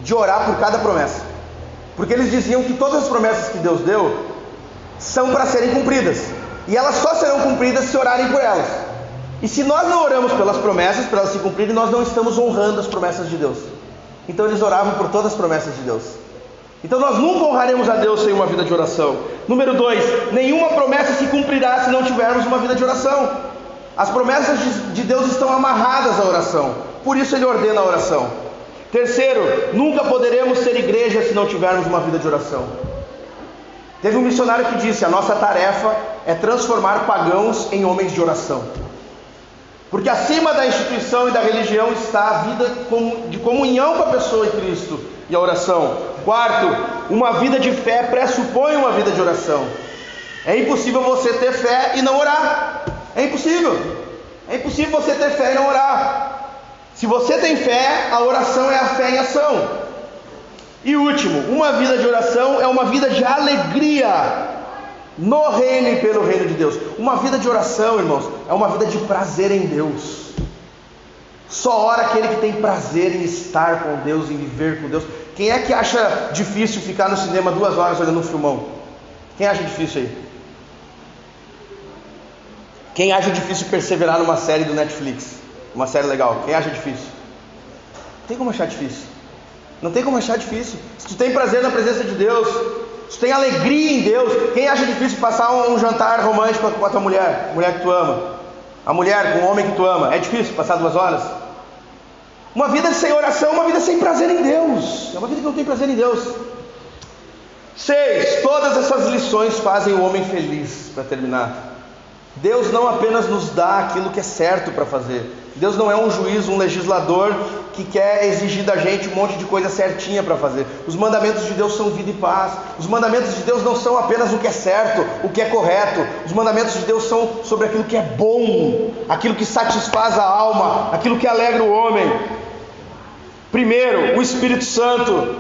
de orar por cada promessa. Porque eles diziam que todas as promessas que Deus deu são para serem cumpridas. E elas só serão cumpridas se orarem por elas. E se nós não oramos pelas promessas, para elas se cumprirem, nós não estamos honrando as promessas de Deus. Então eles oravam por todas as promessas de Deus. Então nós nunca honraremos a Deus sem uma vida de oração. Número 2, nenhuma promessa se cumprirá se não tivermos uma vida de oração. As promessas de Deus estão amarradas à oração, por isso Ele ordena a oração. Terceiro, nunca poderemos ser igreja se não tivermos uma vida de oração. Teve um missionário que disse: a nossa tarefa é transformar pagãos em homens de oração. Porque acima da instituição e da religião está a vida de comunhão com a pessoa e Cristo e a oração. Quarto, uma vida de fé pressupõe uma vida de oração. É impossível você ter fé e não orar. É impossível. É impossível você ter fé e não orar. Se você tem fé, a oração é a fé em ação. E último, uma vida de oração é uma vida de alegria no reino e pelo reino de Deus. Uma vida de oração, irmãos, é uma vida de prazer em Deus. Só ora aquele que tem prazer em estar com Deus, em viver com Deus. Quem é que acha difícil ficar no cinema 2 horas olhando um filmão? Quem acha difícil aí? Quem acha difícil perseverar numa série do Netflix? Uma série legal. Quem acha difícil? Não tem como achar difícil. Não tem como achar difícil. Se tu tem prazer na presença de Deus, se tu tem alegria em Deus, quem acha difícil passar um jantar romântico com a tua mulher? Mulher que tu ama. A mulher com o homem que tu ama. É difícil passar 2 horas? Uma vida sem oração é uma vida sem prazer em Deus. É uma vida que não tem prazer em Deus. 6. Todas essas lições fazem o homem feliz. Para terminar, Deus não apenas nos dá aquilo que é certo para fazer. Deus não é um juiz, um legislador que quer exigir da gente um monte de coisa certinha para fazer. Os mandamentos de Deus são vida e paz. Os mandamentos de Deus não são apenas o que é certo, o que é correto. Os mandamentos de Deus são sobre aquilo que é bom, aquilo que satisfaz a alma, aquilo que alegra o homem. Primeiro, o Espírito Santo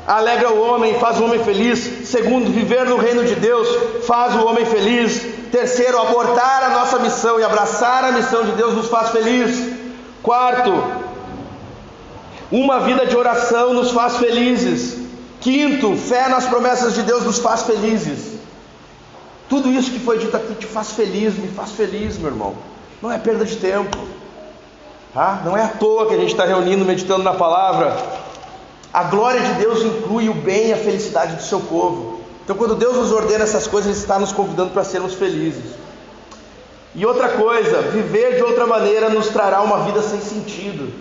alegra o homem, faz o homem feliz. Segundo, viver no reino de Deus faz o homem feliz. Terceiro, abortar a nossa missão e abraçar a missão de Deus nos faz feliz. Quarto, uma vida de oração nos faz felizes. Quinto, fé nas promessas de Deus nos faz felizes. Tudo isso que foi dito aqui te faz feliz, me faz feliz, meu irmão. Não é perda de tempo, tá? Não é à toa que a gente está reunindo, meditando na palavra. A glória de Deus inclui o bem e a felicidade do seu povo. Então quando Deus nos ordena essas coisas, Ele está nos convidando para sermos felizes. E outra coisa, viver de outra maneira nos trará uma vida sem sentido.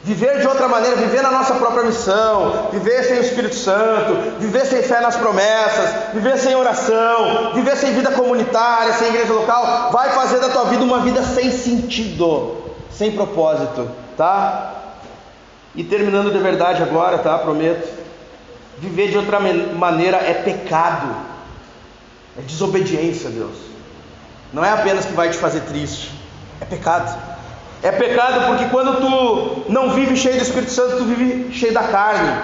Viver de outra maneira, viver na nossa própria missão, viver sem o Espírito Santo, viver sem fé nas promessas, viver sem oração, viver sem vida comunitária, sem igreja local, vai fazer da tua vida uma vida sem sentido, sem propósito, tá? E terminando de verdade agora, tá? Prometo. Viver de outra maneira é pecado, é desobediência a Deus. Não é apenas que vai te fazer triste, é pecado. É pecado porque quando tu não vive cheio do Espírito Santo, tu vive cheio da carne.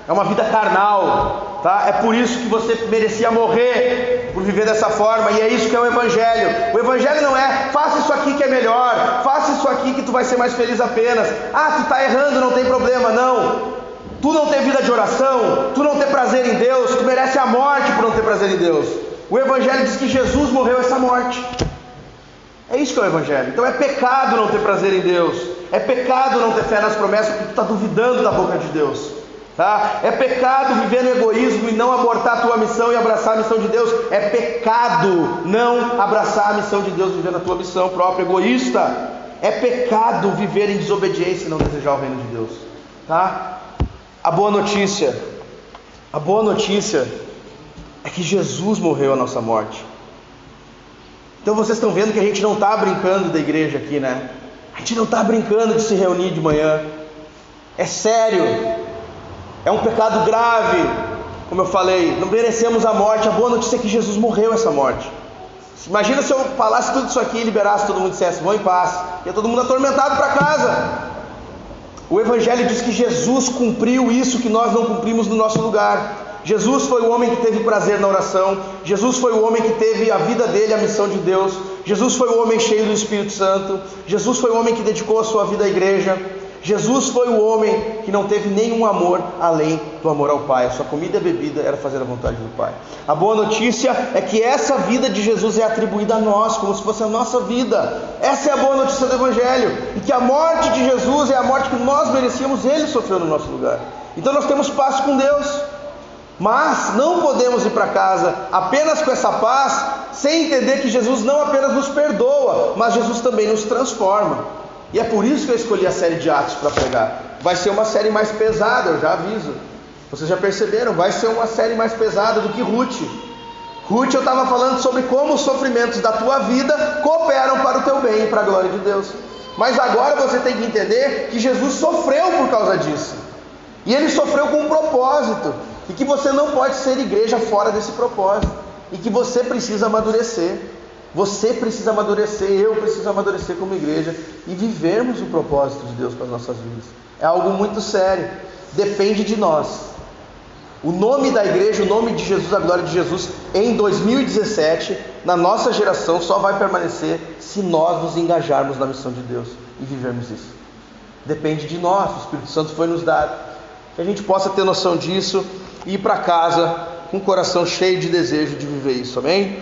É uma vida carnal, tá? É por isso que você merecia morrer, por viver dessa forma. E é isso que é o Evangelho. O Evangelho não é, faça isso aqui que é melhor, faça isso aqui que tu vai ser mais feliz apenas. Ah, tu está errando, não tem problema. Não. Tu não tem vida de oração, tu não tem prazer em Deus, tu merece a morte por não ter prazer em Deus. O Evangelho diz que Jesus morreu essa morte. É isso que é o Evangelho. Então é pecado não ter prazer em Deus, é pecado não ter fé nas promessas porque tu está duvidando da boca de Deus, tá? É pecado viver no egoísmo e não abortar a tua missão e abraçar a missão de Deus. É pecado não abraçar a missão de Deus vivendo a tua missão própria, egoísta. É pecado viver em desobediência e não desejar o reino de Deus, tá? A boa notícia é que Jesus morreu a nossa morte. Então vocês estão vendo que a gente não está brincando da igreja aqui, né? A gente não está brincando de se reunir de manhã. É sério. É um pecado grave. Como eu falei, não merecemos a morte. A boa notícia é que Jesus morreu essa morte. Imagina se eu falasse tudo isso aqui e liberasse todo mundo e dissesse, vão em paz. Ia todo mundo atormentado para casa. O Evangelho diz que Jesus cumpriu isso que nós não cumprimos no nosso lugar. Jesus foi o homem que teve prazer na oração. Jesus foi o homem que teve a vida dele, a missão de Deus. Jesus foi o homem cheio do Espírito Santo. Jesus foi o homem que dedicou a sua vida à igreja. Jesus foi o homem que não teve nenhum amor além do amor ao Pai. A sua comida e a bebida era fazer a vontade do Pai. A boa notícia é que essa vida de Jesus é atribuída a nós, como se fosse a nossa vida. Essa é a boa notícia do Evangelho. E que a morte de Jesus é a morte que nós merecíamos, Ele sofreu no nosso lugar. Então nós temos paz com Deus. Mas não podemos ir para casa apenas com essa paz, sem entender que Jesus não apenas nos perdoa, mas Jesus também nos transforma. E é por isso que eu escolhi a série de Atos para pregar. Vai ser uma série mais pesada, eu já aviso. Vocês já perceberam, vai ser uma série mais pesada do que Ruth. Ruth, eu estava falando sobre como os sofrimentos da tua vida cooperam para o teu bem e para a glória de Deus. Mas agora você tem que entender que Jesus sofreu por causa disso. E Ele sofreu com um propósito. E que você não pode ser igreja fora desse propósito. E que você precisa amadurecer. Você precisa amadurecer, eu preciso amadurecer como igreja. E vivermos o propósito de Deus para as nossas vidas. É algo muito sério. Depende de nós. O nome da igreja, o nome de Jesus, a glória de Jesus, em 2017, na nossa geração, só vai permanecer se nós nos engajarmos na missão de Deus e vivermos isso. Depende de nós, o Espírito Santo foi nos dado. Que a gente possa ter noção disso e ir para casa com o coração cheio de desejo de viver isso, amém?